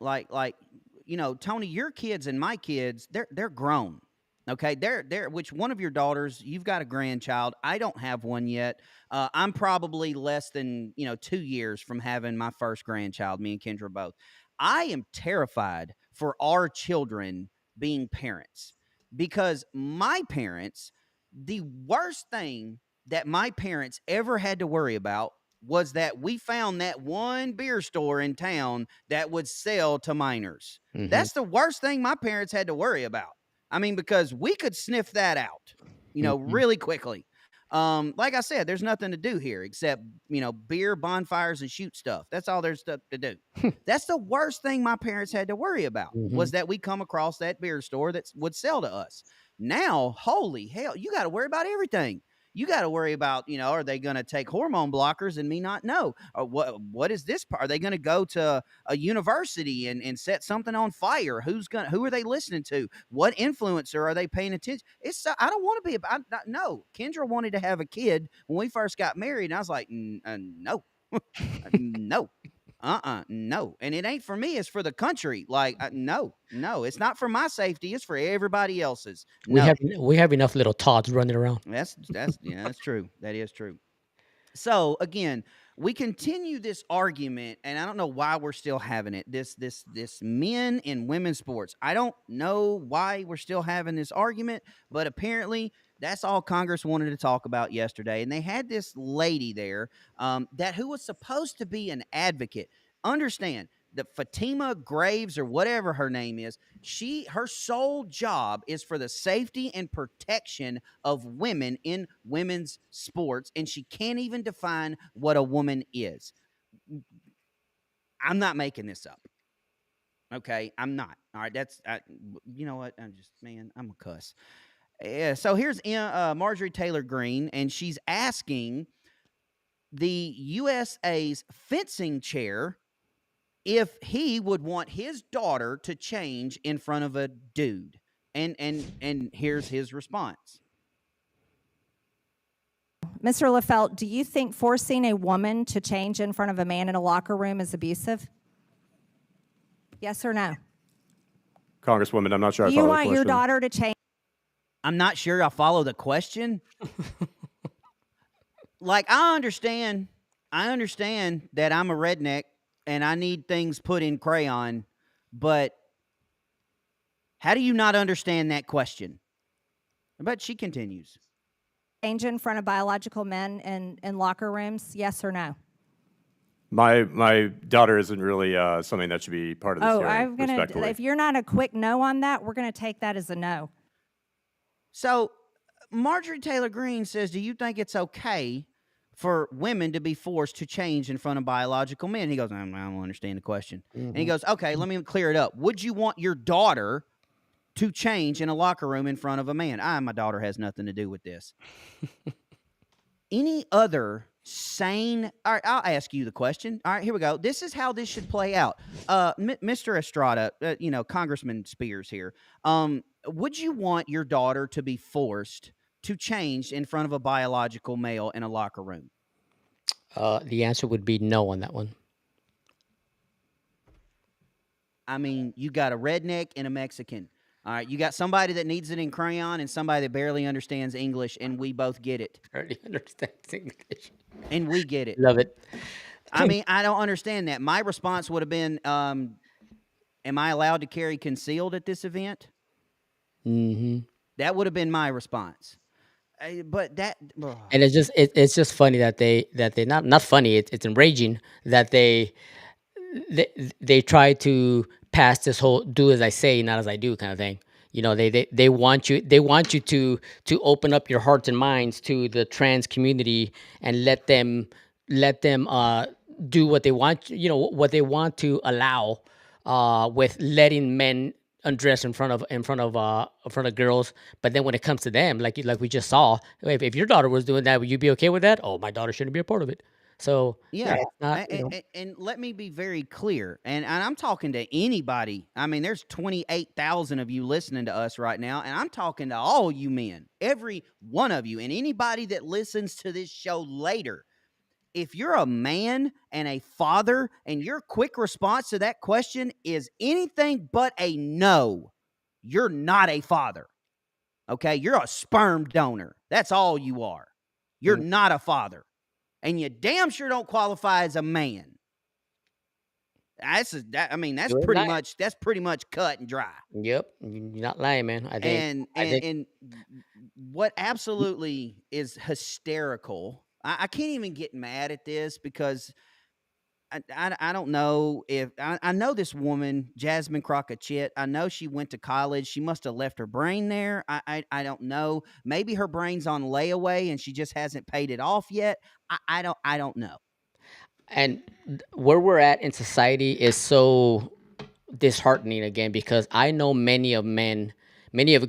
Tony, your kids and my kids, they're grown. Okay, they're which one of your daughters, you've got a grandchild. I don't have one yet. I'm probably less than 2 years from having my first grandchild. Me and Kendra both. I am terrified for our children being parents because my parents, the worst thing that my parents ever had to worry about was that we found that one beer store in town that would sell to minors. Mhm. That's the worst thing my parents had to worry about. I mean, because we could sniff that out, really quickly. Like I said, there's nothing to do here except, beer, bonfires, and shoot stuff. That's all there's stuff to do. That's the worst thing my parents had to worry about was that we come across that beer store that would sell to us. Now, holy hell, you got to worry about everything. You got to worry about, are they going to take hormone blockers and me not know? Or what is this part? Are they going to go to a university and set something on fire? Who are they listening to? What influencer are they paying attention? I don't want to be no. Kendra wanted to have a kid when we first got married, and I was like, no. No. No. And it ain't for me, it's for the country. Like, no, it's not for my safety, it's for everybody else's. No. We have enough little tots running around. That's true. That is true. So again, we continue this argument, and I don't know why we're still having it. This men in women's sports. I don't know why we're still having this argument, but apparently that's all Congress wanted to talk about yesterday. And they had this lady there who was supposed to be an advocate. Understand that Fatima Graves, or whatever her name is, her sole job is for the safety and protection of women in women's sports, and she can't even define what a woman is. I'm not making this up. Okay, I'm not. All right, you know what? I'm a cuss. Yeah, so here's Marjorie Taylor Greene, and she's asking the USA's fencing chair if he would want his daughter to change in front of a dude. And here's his response. Mr. Lefelt, do you think forcing a woman to change in front of a man in a locker room is abusive? Yes or no? Congresswoman, I'm not sure I Do follow you the want your question. daughter to change? I'm not sure I follow the question. Like, I understand that I'm a redneck and I need things put in crayon, but how do you not understand that question? But she continues. Change in front of biological men in locker rooms, yes or no? My daughter isn't really something that should be part of this hearing, respectfully. If you're not a quick no on that, we're gonna take that as a no. So Marjorie Taylor Greene says, do you think it's okay for women to be forced to change in front of biological men? He goes, I don't understand the question. And he goes, okay, let me clear it up. Would you want your daughter to change in a locker room in front of a man? My daughter has nothing to do with this. Any other sane... All right, I'll ask you the question. All right, here we go. This is how this should play out. Mr. Estrada, Congressman Spears here. Would you want your daughter to be forced to change in front of a biological male in a locker room? The answer would be no on that one. I mean, you got a redneck and a Mexican. All right, you got somebody that needs it in crayon and somebody that barely understands English, and we both get it. Barely understands English. And we get it. Love it. I mean, I don't understand that. My response would have been, am I allowed to carry concealed at this event? Mm-hmm. That would have been my response. But that... And it's just funny that they not funny, it's enraging that they try to pass this whole do as I say, not as I do kind of thing. They want you to open up your hearts and minds to the trans community and let them do what they want, what they want to allow with letting men undress in front of girls. But then when it comes to them, like we just saw, if your daughter was doing that, would you be okay with that? Oh, my daughter shouldn't be a part of it. So yeah, it's not, and let me be very clear, and I'm talking to anybody. I mean, there's 28,000 of you listening to us right now, and I'm talking to all you men, every one of you, and anybody that listens to this show later. If you're a man and a father, and your quick response to that question is anything but a no, you're not a father. Okay, you're a sperm donor. That's all you are. You're not a father. And you damn sure don't qualify as a man. That's pretty much cut and dry. Yep, you're not lying, man. And what absolutely is hysterical I can't even get mad at this because I don't know if I know this woman, Jasmine Crockett. I know she went to college. She must have left her brain there. I don't know. Maybe her brain's on layaway and she just hasn't paid it off yet. I don't know. And where we're at in society is so disheartening again, because I know many of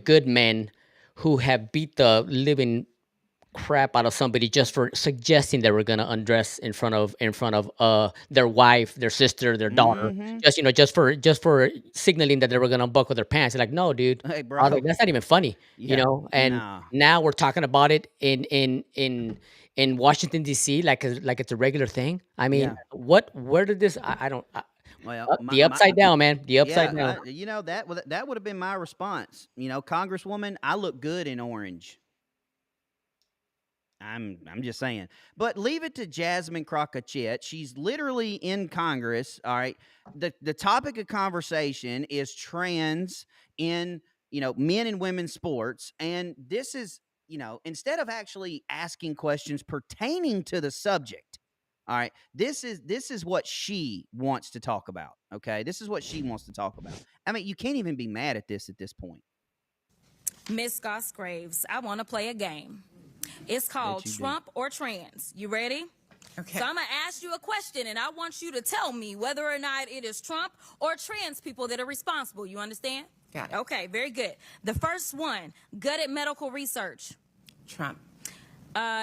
good men who have beat the living crap out of somebody just for suggesting they were going to undress in front of their wife, their sister, their daughter, just for signaling that they were going to buckle their pants. Like, no, dude, hey, bro, that's not even funny, And now we're talking about it in Washington D.C. like it's a regular thing. I mean, where did this? I don't. Well, the upside down, man. The upside down. That would have been my response. Congresswoman, I look good in orange. I'm just saying. But leave it to Jasmine Crockett. She's literally in Congress. All right. The topic of conversation is trans in, men and women's sports. And this is, instead of actually asking questions pertaining to the subject. All right. This is what she wants to talk about. Okay. This is what she wants to talk about. I mean, you can't even be mad at this point. Miss Graves, I want to play a game. It's called Trump or Trans. You ready? Okay. So I'm going to ask you a question, and I want you to tell me whether or not it is Trump or trans people that are responsible. You understand? Got it. Okay, very good. The first one, gutted medical research. Trump.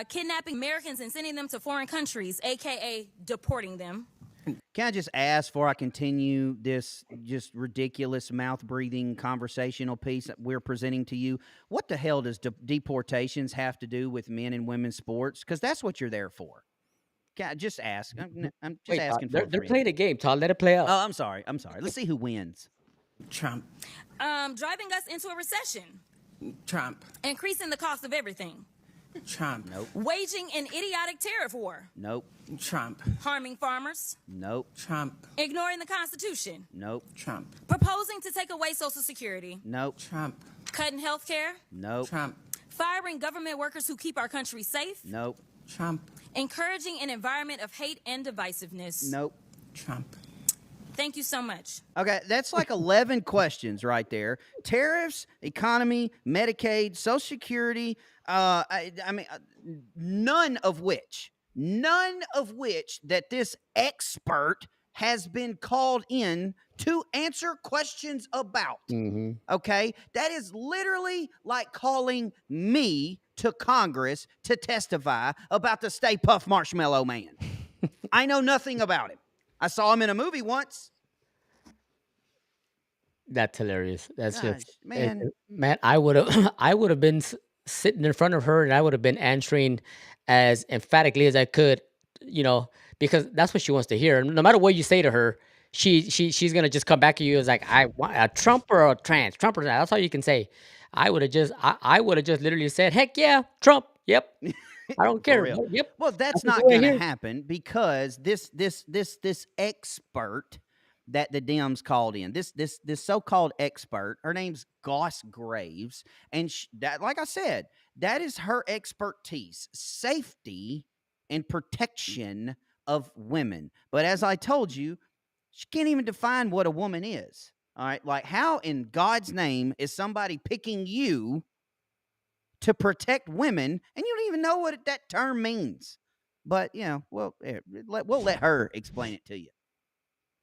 Kidnapping Americans and sending them to foreign countries, a.k.a. deporting them. Can I just ask, before I continue this just ridiculous mouth-breathing conversational piece that we're presenting to you, what the hell does deportations have to do with men and women's sports? Because that's what you're there for. Can I just ask? I'm just asking. Todd, they're playing a game, Todd. Let it play out. Oh, I'm sorry. Let's see who wins. Trump. Driving us into a recession. Trump. Increasing the cost of everything. Trump. Nope. Waging an idiotic tariff war. Nope. Trump. Harming farmers. Nope. Trump. Ignoring the Constitution. Nope. Trump. Proposing to take away Social Security. Nope. Trump. Cutting health care. Nope. Trump. Firing government workers who keep our country safe. Nope. Trump. Encouraging an environment of hate and divisiveness. Nope. Trump. Thank you so much. Okay, that's like 11 questions right there. Tariffs, economy, Medicaid, Social Security, I mean, none of which that this expert has been called in to answer questions about. Mm-hmm. Okay? That is literally like calling me to Congress to testify about the Stay Puft Marshmallow Man. I know nothing about him. I saw him in a movie once. That's hilarious. That's just man. I would have been sitting in front of her, and I would have been answering as emphatically as I could, because that's what she wants to hear. No matter what you say to her, she's gonna just come back to you as like, I want a Trump or a trans, Trump or trans. That's all you can say. I would have just literally said, heck yeah, Trump. Yep. I don't care. Yep. Well, that's not going to happen because this expert that the Dems called in, this so-called expert, her name's Kash Graves, and that, like I said, that is her expertise: safety and protection of women. But as I told you, she can't even define what a woman is. All right, like how in God's name is somebody picking you to protect women, and you don't even know what that term means? But we'll let her explain it to you.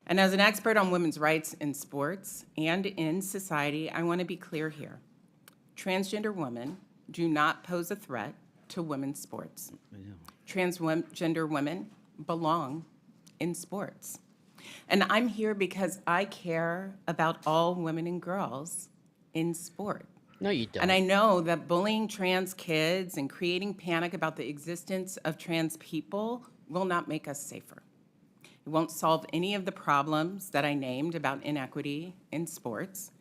And as an expert on women's rights in sports and in society, I want to be clear here. Transgender women do not pose a threat to women's sports. Transgender women belong in sports. And I'm here because I care about all women and girls in sport. No, you don't. And I know that bullying trans kids and creating panic about the existence of trans people will not make us safer. It won't solve any of the problems that I named about inequity in sports.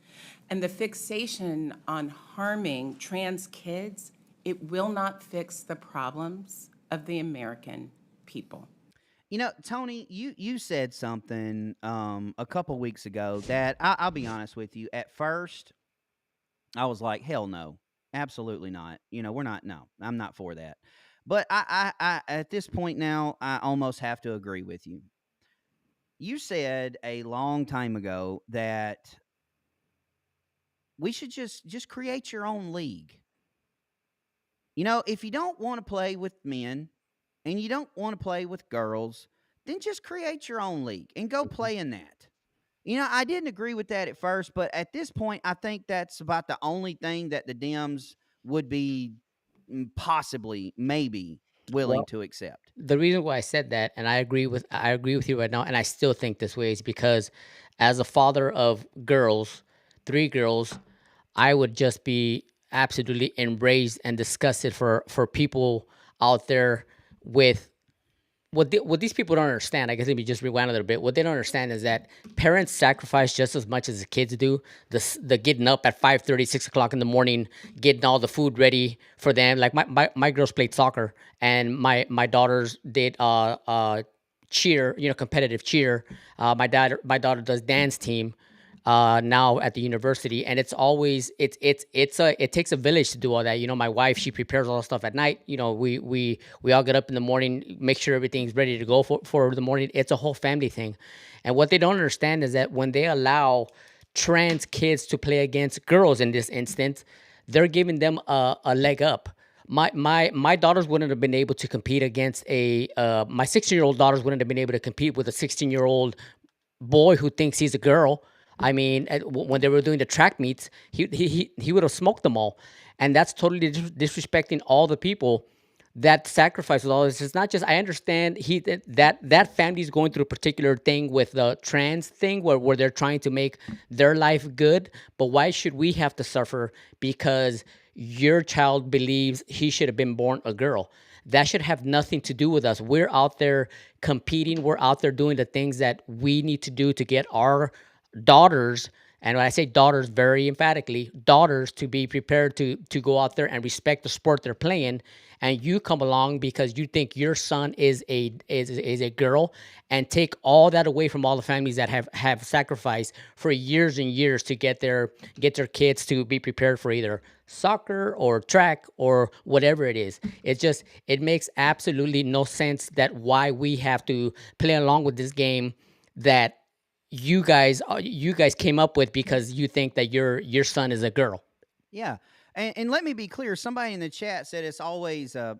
And the fixation on harming trans kids, it will not fix the problems of the American people. Tony, you said something a couple weeks ago that I'll be honest with you. At first, I was like, hell no, absolutely not. We're not. No, I'm not for that. But I at this point now, I almost have to agree with you. You said a long time ago that we should just create your own league. You know, if you don't want to play with men and you don't want to play with girls, then just create your own league and go play in that. You know, I didn't agree with that at first, but at this point, I think that's about the only thing that the Dems would be possibly, maybe willing to accept. The reason why I said that, and I agree with you right now, and I still think this way, is because as a father of girls, 3 girls, I would just be absolutely embraced and disgusted for people out there with what these people don't understand. I guess let me just rewind a little bit. What they don't understand is that parents sacrifice just as much as the kids do. The getting up at 5:30, 6 o'clock in the morning, getting all the food ready for them. Like my girls played soccer, and my daughters did cheer, competitive cheer. My daughter does dance team now at the university, and it's always it takes a village to do all that. My wife, she prepares all the stuff at night. We all get up in the morning, make sure everything's ready to go for the morning. It's a whole family thing. And what they don't understand is that when they allow trans kids to play against girls in this instance, they're giving them a leg up. My daughters wouldn't have been able to compete against my 16-year-old daughters wouldn't have been able to compete with a 16-year-old boy who thinks he's a girl. I mean, when they were doing the track meets, he would have smoked them all. And that's totally disrespecting all the people that sacrifice with all this. It's not just, I understand that family's going through a particular thing with the trans thing where they're trying to make their life good. But why should we have to suffer because your child believes he should have been born a girl? That should have nothing to do with us. We're out there competing. We're out there doing the things that we need to do to get our daughters, and when I say daughters very emphatically, daughters, to be prepared to go out there and respect the sport they're playing. And you come along because you think your son is a girl, and take all that away from all the families that have sacrificed for years and years to get their kids to be prepared for either soccer or track or whatever it is. It makes absolutely no sense that why we have to play along with this game that you guys came up with because you think that your son is a girl. Yeah. And let me be clear. Somebody in the chat said it's always a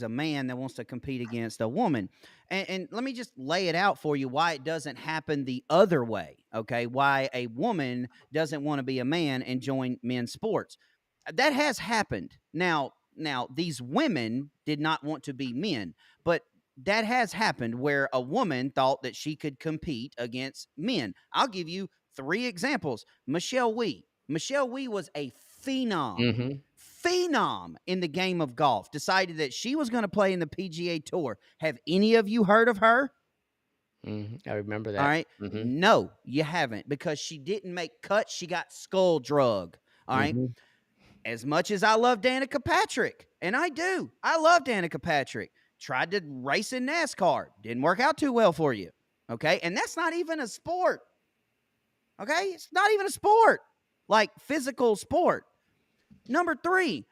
man that wants to compete against a woman. And let me just lay it out for you why it doesn't happen the other way. Okay. Why a woman doesn't want to be a man and join men's sports. That has happened. Now these women did not want to be men, but that has happened where a woman thought that she could compete against men. I'll give you 3 examples. Michelle Wie. Michelle Wie was a phenom in the game of golf. Decided that she was going to play in the PGA Tour. Have any of you heard of her? I remember that. All right. No, you haven't, because she didn't make cuts. She got skull drug. All right. As much as I love Danica Patrick, and I do, I love Danica Patrick. Tried to race in NASCAR. Didn't work out too well for you. Okay. And that's not even a sport. Okay. It's not even a sport, like physical sport. Number 3,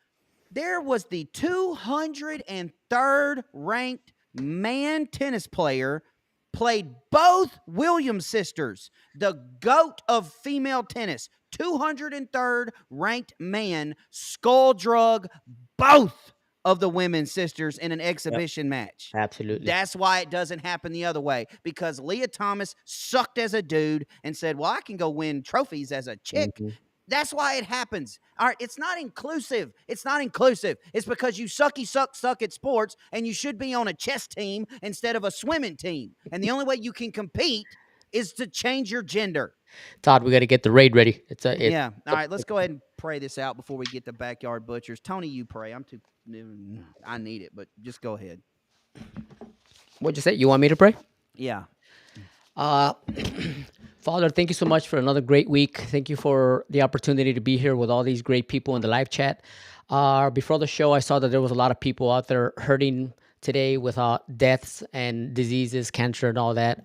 there was the 203rd ranked man tennis player, played both Williams sisters, the GOAT of female tennis, 203rd ranked man, skull drug both of the women's sisters in an exhibition match. Absolutely. That's why it doesn't happen the other way, because Leah Thomas sucked as a dude and said, well, I can go win trophies as a chick. That's why it happens. All right, it's not inclusive. It's not inclusive. It's because you suck at sports, and you should be on a chess team instead of a swimming team. And the only way you can compete is to change your gender. Todd, we got to get the raid ready. Yeah. All right, let's go ahead and pray this out before we get to Backyard Butchers. Tony, you pray. I need it, but just go ahead. What'd you say? You want me to pray? Yeah. Father, thank you so much for another great week. Thank you for the opportunity to be here with all these great people in the live chat. Before the show, I saw that there was a lot of people out there hurting today with deaths and diseases, cancer and all that.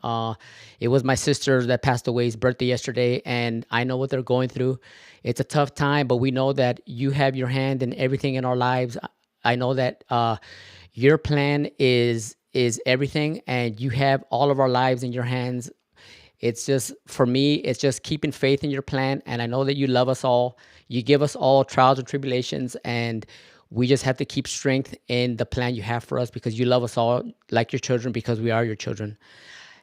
It was my sister that passed away's birthday yesterday, and I know what they're going through. It's a tough time, but we know that you have your hand in everything in our lives. I know that Your plan is everything, and you have all of our lives in your hands. It's just, for me, it's just keeping faith in your plan. And I know that you love us all. You give us all trials and tribulations, and we just have to keep strength in the plan you have for us, because you love us all like your children, because we are your children.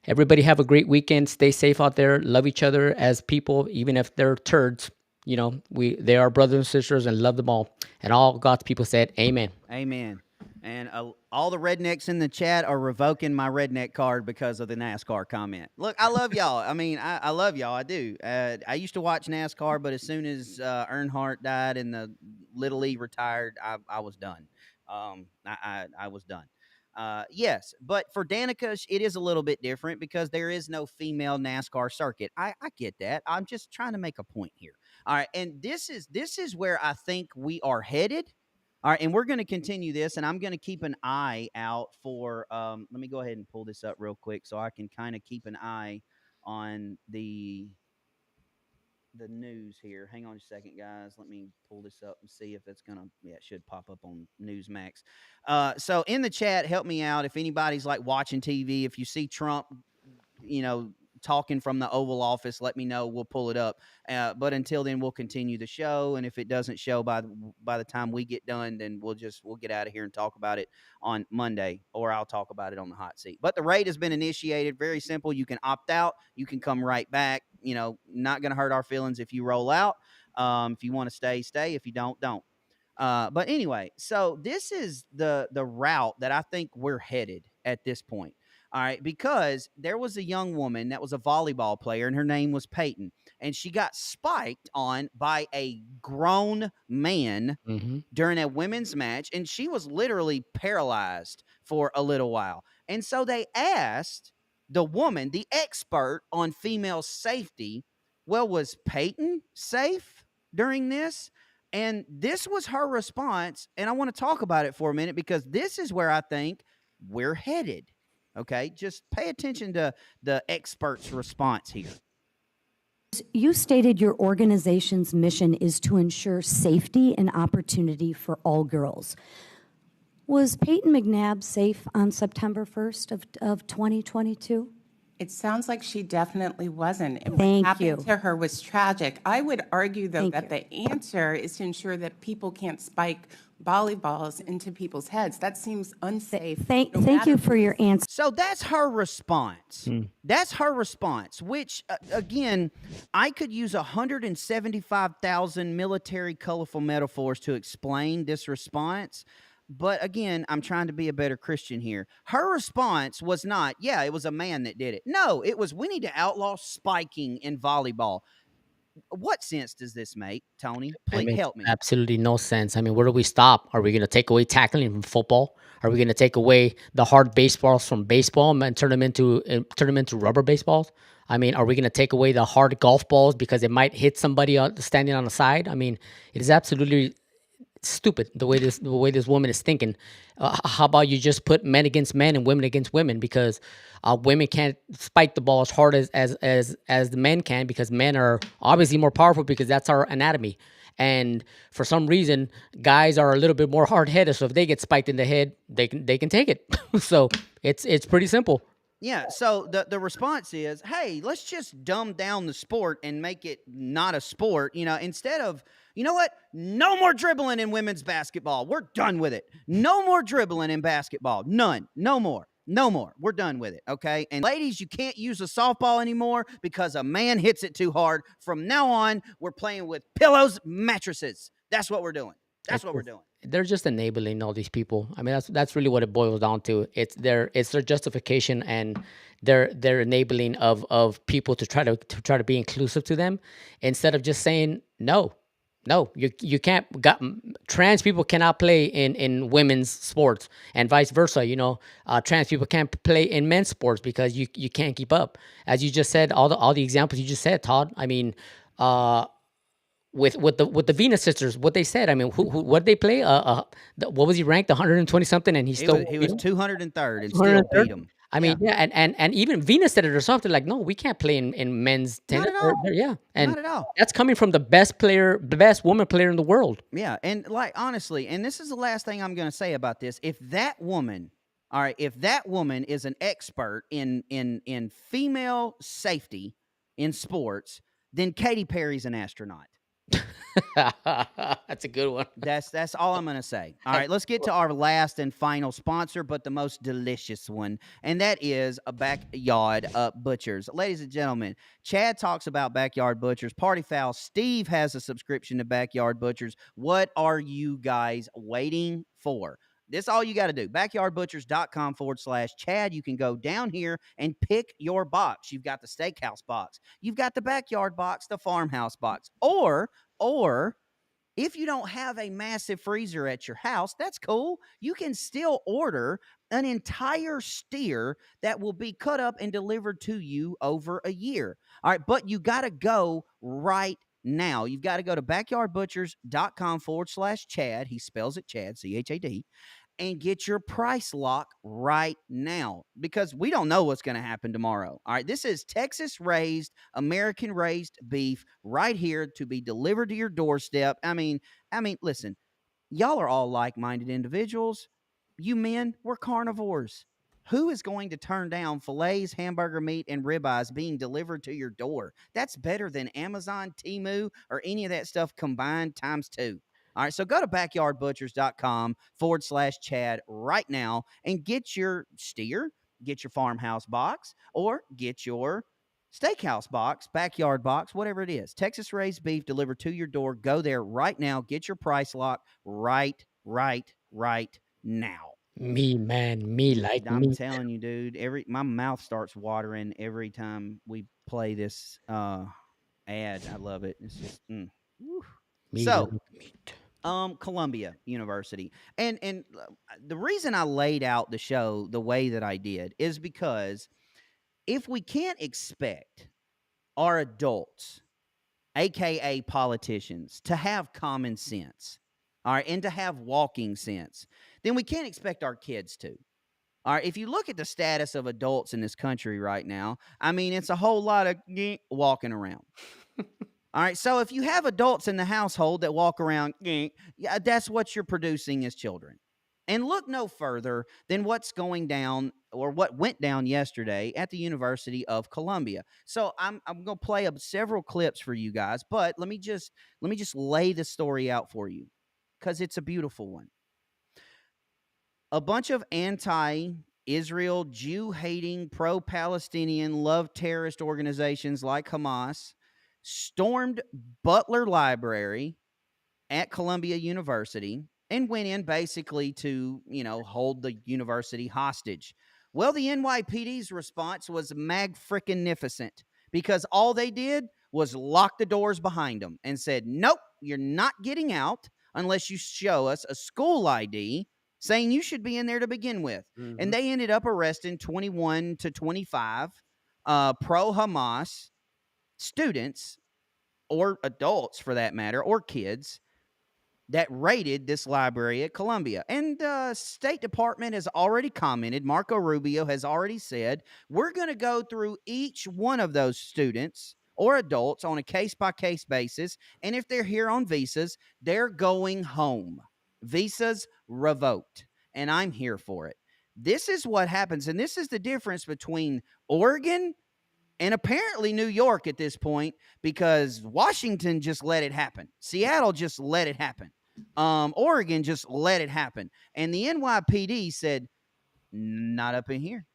Everybody have a great weekend. Stay safe out there. Love each other as people, even if they're turds. You know, they are brothers and sisters, and love them all. And all God's people said, amen. Amen. And all the rednecks in the chat are revoking my redneck card because of the NASCAR comment. Look, I love y'all. I mean, I love y'all. I do. I used to watch NASCAR, but as soon as Earnhardt died and the Little League retired, I was done. I was done. Yes, but for Danica, it is a little bit different because there is no female NASCAR circuit. I get that. I'm just trying to make a point here. All right, and this is where I think we are headed. All right, and we're going to continue this, and I'm going to keep an eye out for let me go ahead and pull this up real quick so I can kind of keep an eye on the news here. Hang on a second, guys. Let me pull this up and see if it's going to, it should pop up on Newsmax. So in the chat, help me out. If anybody's like watching TV, if you see Trump, talking from the Oval Office, let me know. We'll pull it up. But until then, we'll continue the show. And if it doesn't show by the time we get done, then we'll get out of here and talk about it on Monday, or I'll talk about it on the hot seat. But the raid has been initiated. Very simple. You can opt out. You can come right back. Not going to hurt our feelings if you roll out. If you want to stay, stay. If you don't. But anyway, so this is the route that I think we're headed at this point. All right, because there was a young woman that was a volleyball player, and her name was Peyton, and she got spiked on by a grown man during a women's match, and she was literally paralyzed for a little while. And so they asked the woman, the expert on female safety, well, was Peyton safe during this? And this was her response, and I want to talk about it for a minute because this is where I think we're headed. Okay, just pay attention to the expert's response here. You stated your organization's mission is to ensure safety and opportunity for all girls. Was Peyton McNabb safe on September 1st of 2022? It sounds like she definitely wasn't. And Thank what you. happened to her was tragic. I would argue, though, that the answer is to ensure that people can't spike volleyballs into people's heads. That seems unsafe. Thank you for your answer. So that's her response. That's her response, which, again, I could use 175,000 military colorful metaphors to explain this response. But again, I'm trying to be a better Christian here. Her response was not, yeah, it was a man that did it. No, it was, we need to outlaw spiking in volleyball. What sense does this make, Tony? Please help me. Absolutely no sense. I mean, where do we stop? Are we going to take away tackling from football? Are we going to take away the hard baseballs from baseball and turn them into rubber baseballs? I mean, are we going to take away the hard golf balls because it might hit somebody standing on the side? I mean, it is absolutely stupid the way this woman is thinking. How about you just put men against men and women against women, because women can't spike the ball as hard as the men can, because men are obviously more powerful because that's our anatomy. And for some reason, guys are a little bit more hard-headed, so if they get spiked in the head, they can take it. So it's pretty simple. Yeah, so the response is, hey, let's just dumb down the sport and make it not a sport, instead of, you know what? No more dribbling in women's basketball. We're done with it. No more dribbling in basketball. None. No more. No more. We're done with it, okay? And ladies, you can't use a softball anymore because a man hits it too hard. From now on, we're playing with pillows, mattresses. That's what we're doing. That's what we're doing. They're just enabling all these people. I mean, that's really what it boils down to. It's their justification, and their enabling of people to try to be inclusive to them, instead of just saying no, you can't. Trans people cannot play in women's sports, and vice versa. Trans people can't play in men's sports because you can't keep up. As you just said, all the examples you just said, Todd. I mean, with the Venus sisters, what they said. I mean, what did they play? What was he ranked? 120 something, and he was 203rd and still beat him. I mean, yeah, and even Venus said it herself. They're like, no, we can't play in men's tennis. Yeah, and Not at all. That's coming from the best player, the best woman player in the world. Yeah, and like honestly, and this is the last thing I'm going to say about this. If that woman, all right, if that woman is an expert in female safety in sports, then Katy Perry's an astronaut. That's a good one. That's all I'm going to say. All right, let's get to our last and final sponsor, but the most delicious one, and that is a Backyard Butchers. Ladies and gentlemen, Chad talks about Backyard Butchers, Party Foul. Steve has a subscription to Backyard Butchers. What are you guys waiting for? This is all you got to do. Backyardbutchers.com/Chad. You can go down here and pick your box. You've got the steakhouse box. You've got the backyard box, the farmhouse box. Or if you don't have a massive freezer at your house, that's cool. You can still order an entire steer that will be cut up and delivered to you over a year. All right, but you got to go right now. You've got to go to backyardbutchers.com/Chad. He spells it Chad, C-H-A-D. And get your price lock right now, because we don't know what's going to happen tomorrow. All right, this is Texas-raised, American-raised beef right here to be delivered to your doorstep. I mean, listen, y'all are all like-minded individuals. You men, we're carnivores. Who is going to turn down fillets, hamburger meat, and ribeyes being delivered to your door? That's better than Amazon, Temu, or any of that stuff combined times 2. All right, so go to backyardbutchers.com/Chad right now and get your steer, get your farmhouse box, or get your steakhouse box, backyard box, whatever it is. Texas-raised beef delivered to your door. Go there right now. Get your price lock right now. Me, like I'm me. telling you, dude, my mouth starts watering every time we play this ad. I love it. It's just, So, Columbia University. And the reason I laid out the show the way that I did is because if we can't expect our adults, aka politicians, to have common sense, all right, and to have walking sense, then we can't expect our kids to. All right, if you look at the status of adults in this country right now, I mean, it's a whole lot of walking around. All right, so if you have adults in the household that walk around, that's what you're producing as children. And look no further than what's going down, or what went down yesterday at the University of Columbia. So I'm going to play several clips for you guys, but let me just lay the story out for you, because it's a beautiful one. A bunch of anti-Israel, Jew-hating, pro-Palestinian, love terrorist organizations like Hamas stormed Butler Library at Columbia University and went in basically to, hold the university hostage. Well, the NYPD's response was mag-frickin-nificent, because all they did was lock the doors behind them and said, nope, you're not getting out unless you show us a school ID saying you should be in there to begin with. Mm-hmm. And they ended up arresting 21 to 25 pro-Hamas students, or adults for that matter, or kids, that raided this library at Columbia. And the State Department has already commented, Marco Rubio has already said, we're going to go through each one of those students or adults on a case-by-case basis, and if they're here on visas, they're going home. Visas revoked, and I'm here for it. This is what happens, and this is the difference between Oregon and apparently New York at this point, because Washington just let it happen. Seattle just let it happen. Oregon just let it happen. And the NYPD said, not up in here.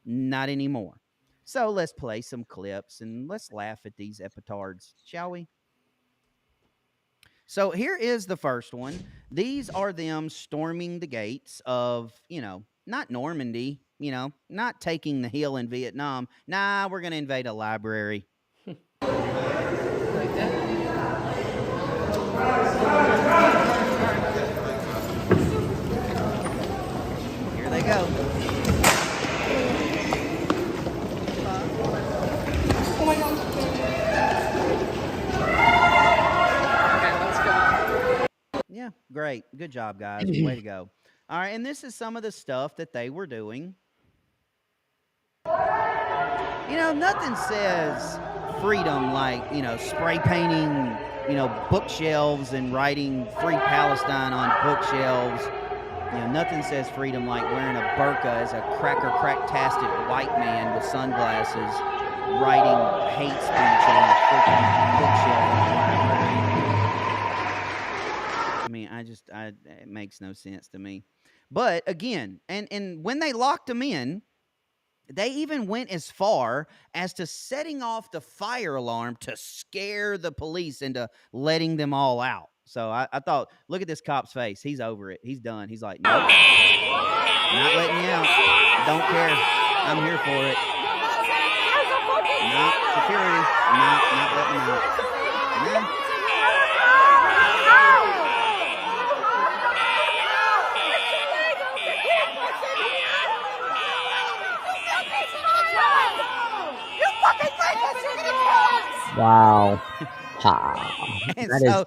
Not anymore. So let's play some clips and let's laugh at these epitards, shall we? So here is the first one. These are them storming the gates of, not Normandy, not taking the hill in Vietnam. Nah, we're going to invade a library. Here they go. Oh my God. Yeah, great. Good job, guys. Way to go. All right, and this is some of the stuff that they were doing. You know, nothing says freedom like, spray painting, bookshelves and writing Free Palestine on bookshelves. Nothing says freedom like wearing a burqa as a crack-tastic white man with sunglasses writing hate speech on a freaking bookshelf in a library. I mean, it makes no sense to me. But again, and when they locked him in, they even went as far as to setting off the fire alarm to scare the police into letting them all out. So I thought, look at this cop's face. He's over it. He's done. He's like, nope, not letting you out. Don't care. I'm here for it. No, security. No, not letting them out. Nah. Wow. And so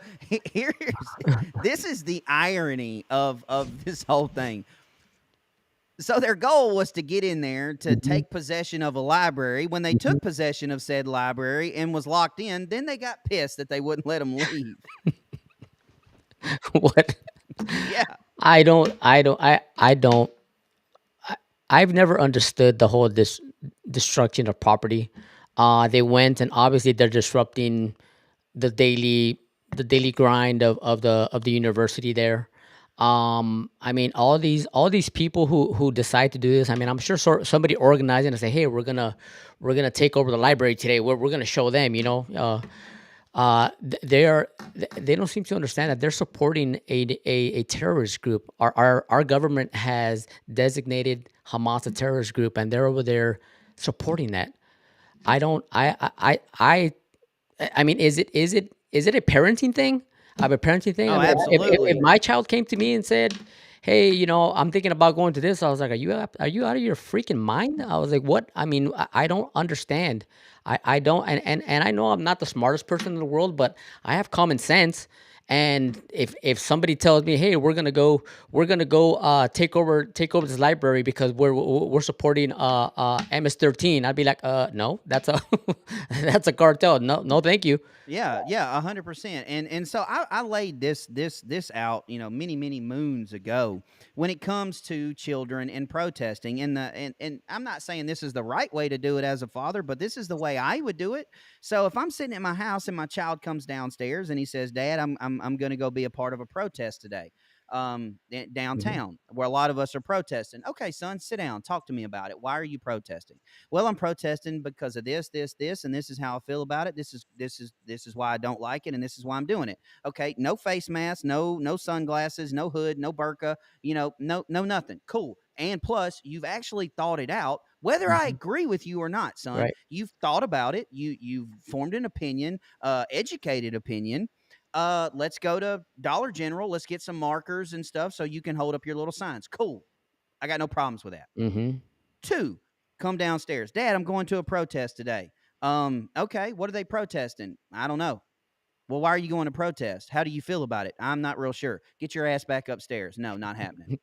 this is the irony of this whole thing. So their goal was to get in there to take possession of a library. When they took possession of said library and was locked in, then they got pissed that they wouldn't let them leave. What? Yeah. I've never understood the whole destruction of property. They went, and obviously they're disrupting the daily grind of the university there. I mean, all these people who decide to do this. I mean, I'm sure somebody organizing and say, hey, we're gonna take over the library today. We're gonna show them. They don't seem to understand that they're supporting a terrorist group. Our government has designated Hamas a terrorist group, and they're over there supporting that. I mean, is it a parenting thing? A parenting thing? Oh, I mean, absolutely. If my child came to me and said, hey, I'm thinking about going to this, I was like, are you out of your freaking mind? I was like, what? I mean, I don't understand. I don't, and I know I'm not the smartest person in the world, but I have common sense. And if somebody tells me, hey, we're gonna go take over this library because we're supporting MS-13, I'd be like, no, that's a cartel. No, thank you. Yeah, 100%. And so I laid this out, many moons ago when it comes to children and protesting. And I'm not saying this is the right way to do it as a father, but this is the way I would do it. So if I'm sitting at my house and my child comes downstairs and he says, Dad, I'm going to go be a part of a protest today. Downtown where a lot of us are protesting. Okay, son, sit down. Talk to me about it. Why are you protesting? Well, I'm protesting because of this, and this is how I feel about it. This is why I don't like it, and this is why I'm doing it. Okay, no face mask, no sunglasses, no hood, no burqa, no nothing. Cool. And plus, you've actually thought it out, whether I agree with you or not, son. Right. You've thought about it. You've formed an opinion, educated opinion. Let's go to Dollar General. Let's get some markers and stuff so you can hold up your little signs. Cool. I got no problems with that. 2, come downstairs. Dad, I'm going to a protest today. Okay. What are they protesting? I don't know. Well, why are you going to protest? How do you feel about it? I'm not real sure. Get your ass back upstairs. No, not happening.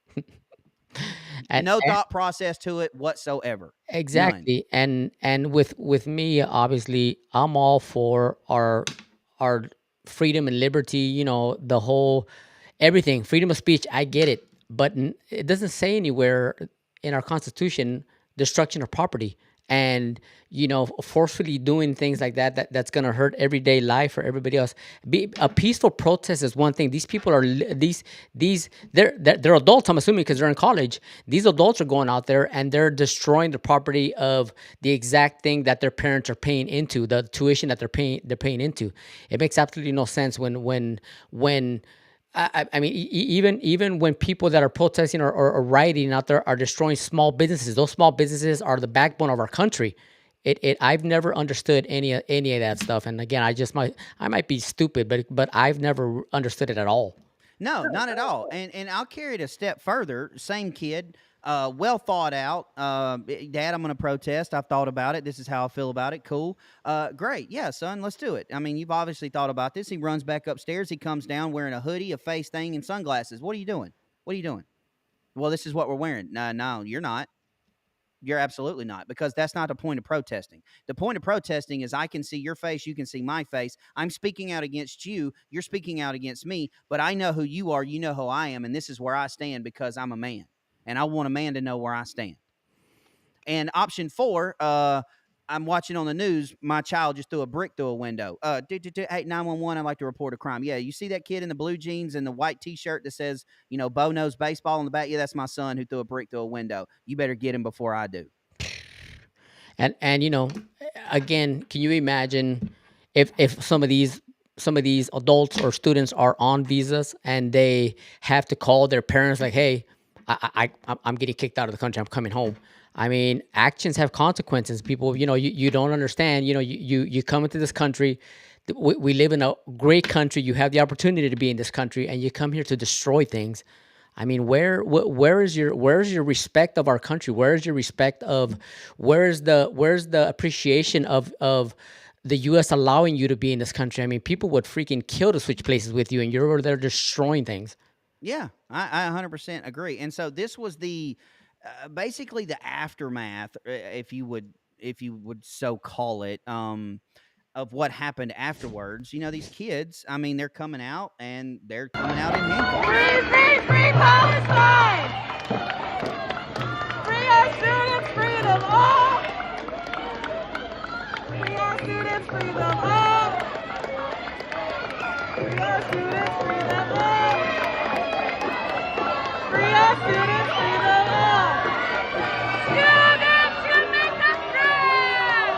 No thought process to it whatsoever. Exactly. None. And with me, obviously, I'm all for our freedom and liberty, the whole everything, freedom of speech. I get it, but it doesn't say anywhere in our Constitution destruction of property and forcefully doing things like that's going to hurt everyday life for everybody else. A peaceful protest is one thing. These people are they're adults, I'm assuming, because they're in college. These adults are going out there and they're destroying the property of the exact thing that their parents are paying into, the tuition that they're paying into. It makes absolutely no sense when I mean, even when people that are protesting or rioting out there are destroying small businesses, those small businesses are the backbone of our country. I've never understood any of that stuff. And again, I might be stupid, but I've never understood it at all. No, not at all. And I'll carry it a step further. Same kid, well thought out. Dad, I'm going to protest. I've thought about it. This is how I feel about it. Cool. Great. Yeah, son, let's do it. I mean, you've obviously thought about this. He runs back upstairs. He comes down wearing a hoodie, a face thing, and sunglasses. What are you doing? What are you doing? Well, this is what we're wearing. No, you're not. You're absolutely not, because that's not the point of protesting. The point of protesting is I can see your face, you can see my face. I'm speaking out against you, you're speaking out against me, but I know who you are, you know who I am, and this is where I stand because I'm a man, and I want a man to know where I stand. And option 4, I'm watching on the news, my child just threw a brick through a window. Hey, 911, I'd like to report a crime. Yeah, you see that kid in the blue jeans and the white T-shirt that says, Bo knows baseball on the back? Yeah, that's my son who threw a brick through a window. You better get him before I do. And again, can you imagine if some of these adults or students are on visas and they have to call their parents like, hey, I'm getting kicked out of the country, I'm coming home. I mean, actions have consequences. People, you don't understand. You come into this country. We live in a great country. You have the opportunity to be in this country, and you come here to destroy things. I mean, where is your respect of our country? Where is your respect of where's the appreciation of the U.S. allowing you to be in this country? I mean, people would freaking kill to switch places with you, and you're over there destroying things. Yeah, I 100% agree. And so this was the basically the aftermath, if you would so call it, of what happened afterwards. These kids, I mean, they're coming out and they're coming out in handcuffs. Free Palestine! Free our students, free them all! Free our students, free them all! Free our students, free them all! Free our students, free them all! Students, you make us stand!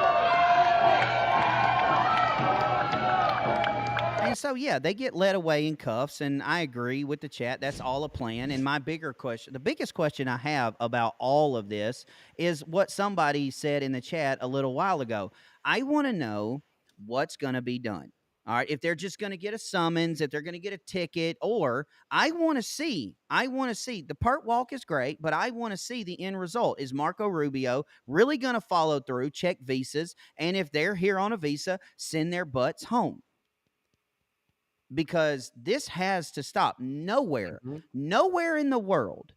And so, yeah, they get led away in cuffs, and I agree with the chat. That's all a plan. And my the biggest question I have about all of this is what somebody said in the chat a little while ago. I want to know what's going to be done. All right, if they're just going to get a summons, if they're going to get a ticket, or I want to see, the perp walk is great, but I want to see the end result. Is Marco Rubio really going to follow through, check visas, and if they're here on a visa, send their butts home? Because this has to stop. Nowhere in the world,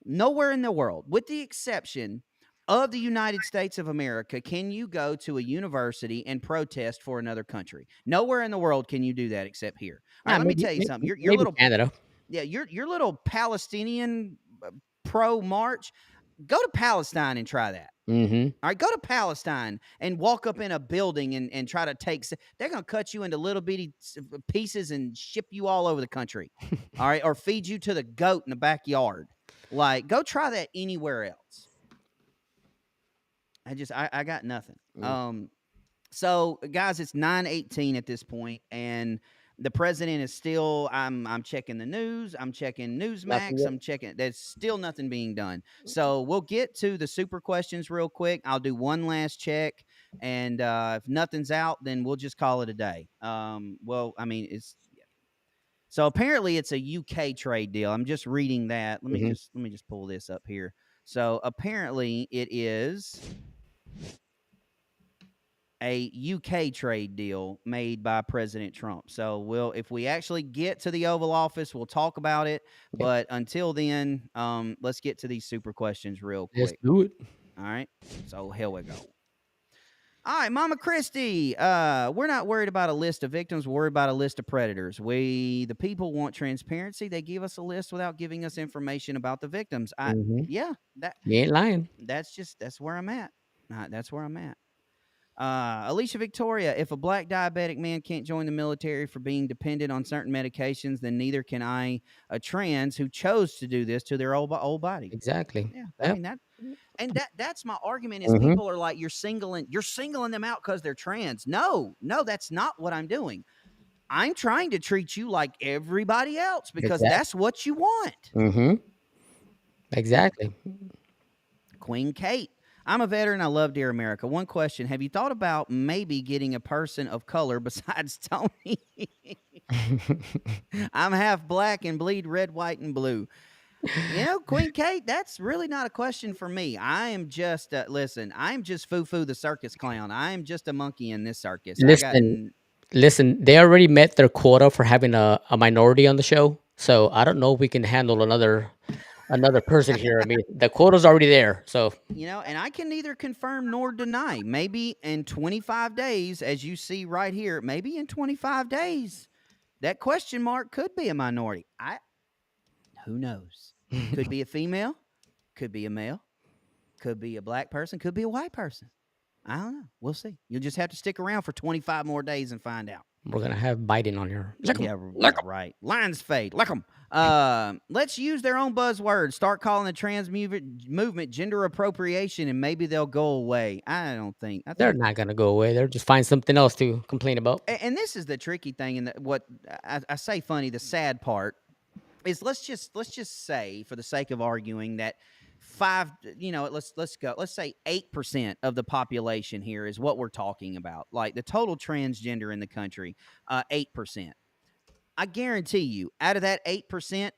with the exception of the United States of America, can you go to a university and protest for another country. Nowhere in the world can you do that except here. All right, let me tell you something. Your little Canada. Yeah, your little Palestinian pro march, go to Palestine and try that. Mm-hmm. All right, go to Palestine and walk up in a building and try to take. They're going to cut you into little bitty pieces and ship you all over the country. All right, or feed you to the goat in the backyard. Like, go try that anywhere else. I got nothing. So guys, it's 9:18 at this point, and the president is still. I'm checking the news. I'm checking Newsmax. I'm checking. There's still nothing being done. So we'll get to the super questions real quick. I'll do one last check, and if nothing's out, then we'll just call it a day. Well, I mean, it's. So apparently it's a UK trade deal. I'm just reading that. Let me just pull this up here. So apparently it is a UK trade deal made by President Trump. So if we actually get to the Oval Office, we'll talk about it. But until then, let's get to these super questions real quick. Let's do it. All right. So here we go. All right, Mama Christie, we're not worried about a list of victims. We're worried about a list of predators. The people want transparency. They give us a list without giving us information about the victims. Yeah, you ain't lying. That's where I'm at. That's where I'm at. Alicia Victoria, if a black diabetic man can't join the military for being dependent on certain medications, then neither can I, a trans who chose to do this to their old body. Exactly. Yeah, I mean that's my argument is people are like, you're singling them out because they're trans. No, that's not what I'm doing. I'm trying to treat you like everybody else because that's what you want. Exactly. Queen Kate. I'm a veteran. I love Dear America. One question. Have you thought about maybe getting a person of color besides Tony? I'm half black and bleed red, white, and blue. Queen Kate, that's really not a question for me. I am just, I'm just Foo-Foo the circus clown. I am just a monkey in this circus. Listen, they already met their quota for having a minority on the show. So I don't know if we can handle another another person here. I mean, the quota's already there. So, and I can neither confirm nor deny. Maybe in 25 days, as you see right here, maybe in 25 days, that question mark could be a minority. Who knows? Could be a female, could be a male, could be a black person, could be a white person. I don't know. We'll see. You'll just have to stick around for 25 more days and find out. We're going to have Biden on here. Right. Lines fade. Lick 'em. Let's use their own buzzwords. Start calling the trans movement gender appropriation, and maybe they'll go away. I think they're not going to go away. They'll just find something else to complain about. And this is the tricky thing, and what I say funny, the sad part is let's just say, for the sake of arguing, that let's say 8% of the population here is what we're talking about. Like the total transgender in the country, 8%. I guarantee you, out of that 8%,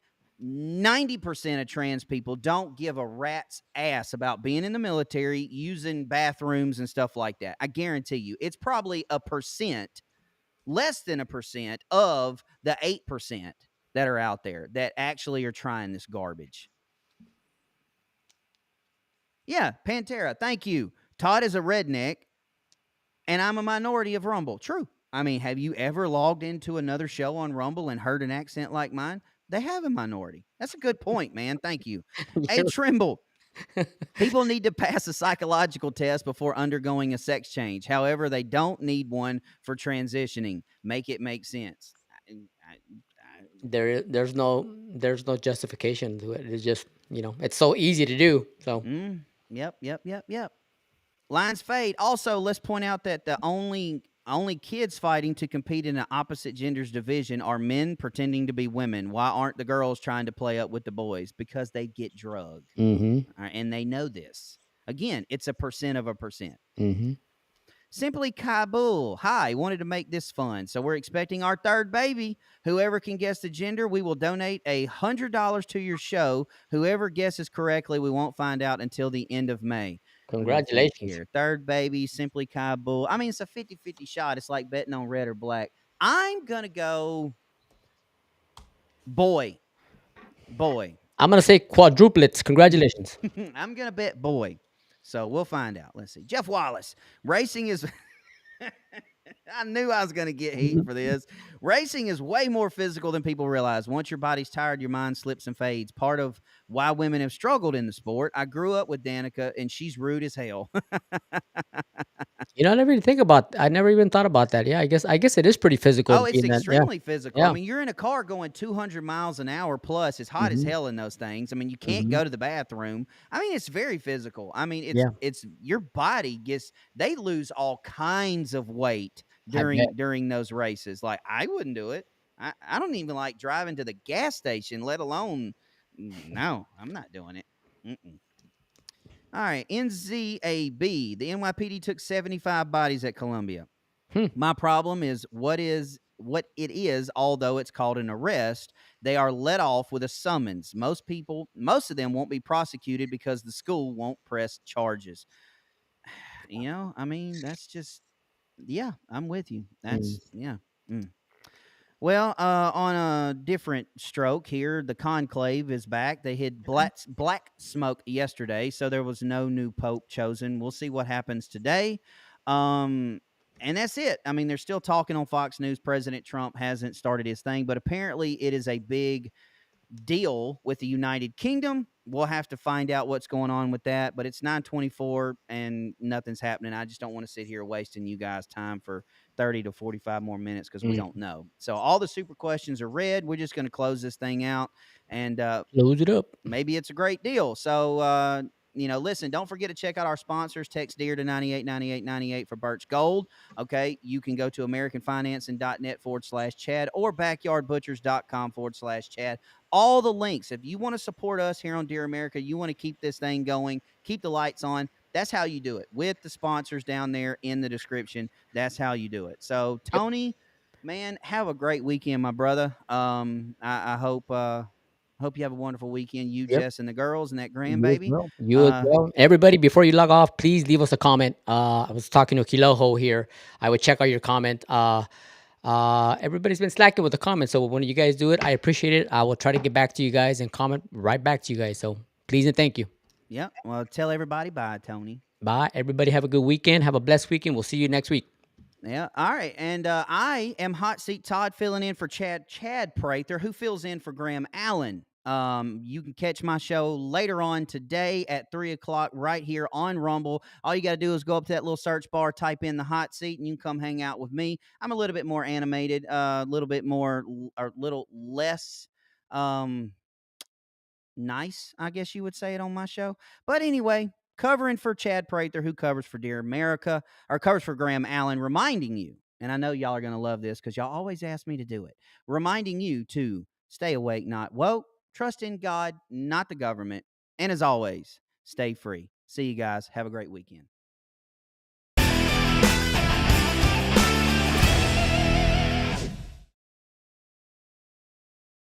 90% of trans people don't give a rat's ass about being in the military, using bathrooms and stuff like that. I guarantee you, it's probably less than a percent of the 8% that are out there that actually are trying this garbage. Yeah, Pantera, thank you. Todd is a redneck, and I'm a minority of Rumble. True. I mean, have you ever logged into another show on Rumble and heard an accent like mine? They have a minority. That's a good point, man. Thank you. Hey, Trimble, people need to pass a psychological test before undergoing a sex change. However, they don't need one for transitioning. Make it make sense. There's no justification to it. It's just, it's so easy to do. So Yep. Lines fade. Also, let's point out that the only kids fighting to compete in an opposite gender's division are men pretending to be women. Why aren't the girls trying to play up with the boys? Because they get drugged. Mm-hmm. And they know this. Again, it's a percent of a percent. Mm-hmm. Simply Kabul. Hi, wanted to make this fun. So we're expecting our third baby. Whoever can guess the gender, we will donate $100 to your show. Whoever guesses correctly, we won't find out until the end of May. Congratulations. Here. Third baby, Simply Kabul. I mean, it's a 50-50 shot. It's like betting on red or black. I'm going to go boy. I'm going to say quadruplets. Congratulations. I'm going to bet boy. So we'll find out. Let's see. Jeff Wallace. Racing is... I knew I was going to get heat for this. Racing is way more physical than people realize. Once your body's tired, your mind slips and fades. Part of why women have struggled in the sport. I grew up with Danica, and she's rude as hell. I never even thought about that. Yeah, I guess it is pretty physical. Oh, it's extremely physical. Yeah. I mean, you're in a car going 200 miles an hour plus. It's hot as hell in those things. I mean, you can't go to the bathroom. I mean, it's very physical. I mean, it's your body they lose all kinds of weight during those races. Like, I wouldn't do it. I don't even like driving to the gas station, let alone, no, I'm not doing it. Mm-mm. All right, NZAB. The NYPD took 75 bodies at Columbia. My problem is what it is, although it's called an arrest, they are let off with a summons. Most of them won't be prosecuted because the school won't press charges. I mean, that's just, yeah, I'm with you. That's, yeah. Well, on a different stroke here, the conclave is back. They hit black smoke yesterday, so there was no new pope chosen. We'll see what happens today. And that's it. I mean, they're still talking on Fox News. President Trump hasn't started his thing, but apparently it is a big deal with the United Kingdom. We'll have to find out what's going on with that, but it's 9:24 and nothing's happening. I just don't want to sit here wasting you guys' time for 30 to 45 more minutes because we don't know. So all the super questions are read. We're just going to close this thing out and close it up. Maybe it's a great deal. So, listen, don't forget to check out our sponsors. Text DEAR to 989898 for Birch Gold. Okay. You can go to AmericanFinancing.net/Chad or BackyardButchers.com/Chad. All the links. If you want to support us here on Dear America, you want to keep this thing going, keep the lights on. That's how you do it. With the sponsors down there in the description. That's how you do it. So, Tony, man, have a great weekend, my brother. I hope you have a wonderful weekend. You, Jess, and the girls, and that grandbaby. You as well. Everybody, before you log off, please leave us a comment. I was talking to Kiloho here. I would check out your comment. Everybody's been slacking with the comments, so when you guys do it, I appreciate it. I will try to get back to you guys and comment right back to you guys. So please and thank you. Yep. Well, tell everybody bye, Tony. Bye. Everybody have a good weekend. Have a blessed weekend. We'll see you next week. Yeah. All right. And I am Hot Seat Todd filling in for Chad Prather, who fills in for Graham Allen. You can catch my show later on today at 3:00 right here on Rumble. All you got to do is go up to that little search bar, type in the Hot Seat, and you can come hang out with me. I'm a little bit more animated, a little bit more, or a little less nice, I guess you would say it on my show. But anyway, covering for Chad Prather, who covers for Dear America, or covers for Graham Allen, reminding you, and I know y'all are going to love this because y'all always ask me to do it, reminding you to stay awake, not woke, trust in God, not the government, and as always, stay free. See you guys. Have a great weekend.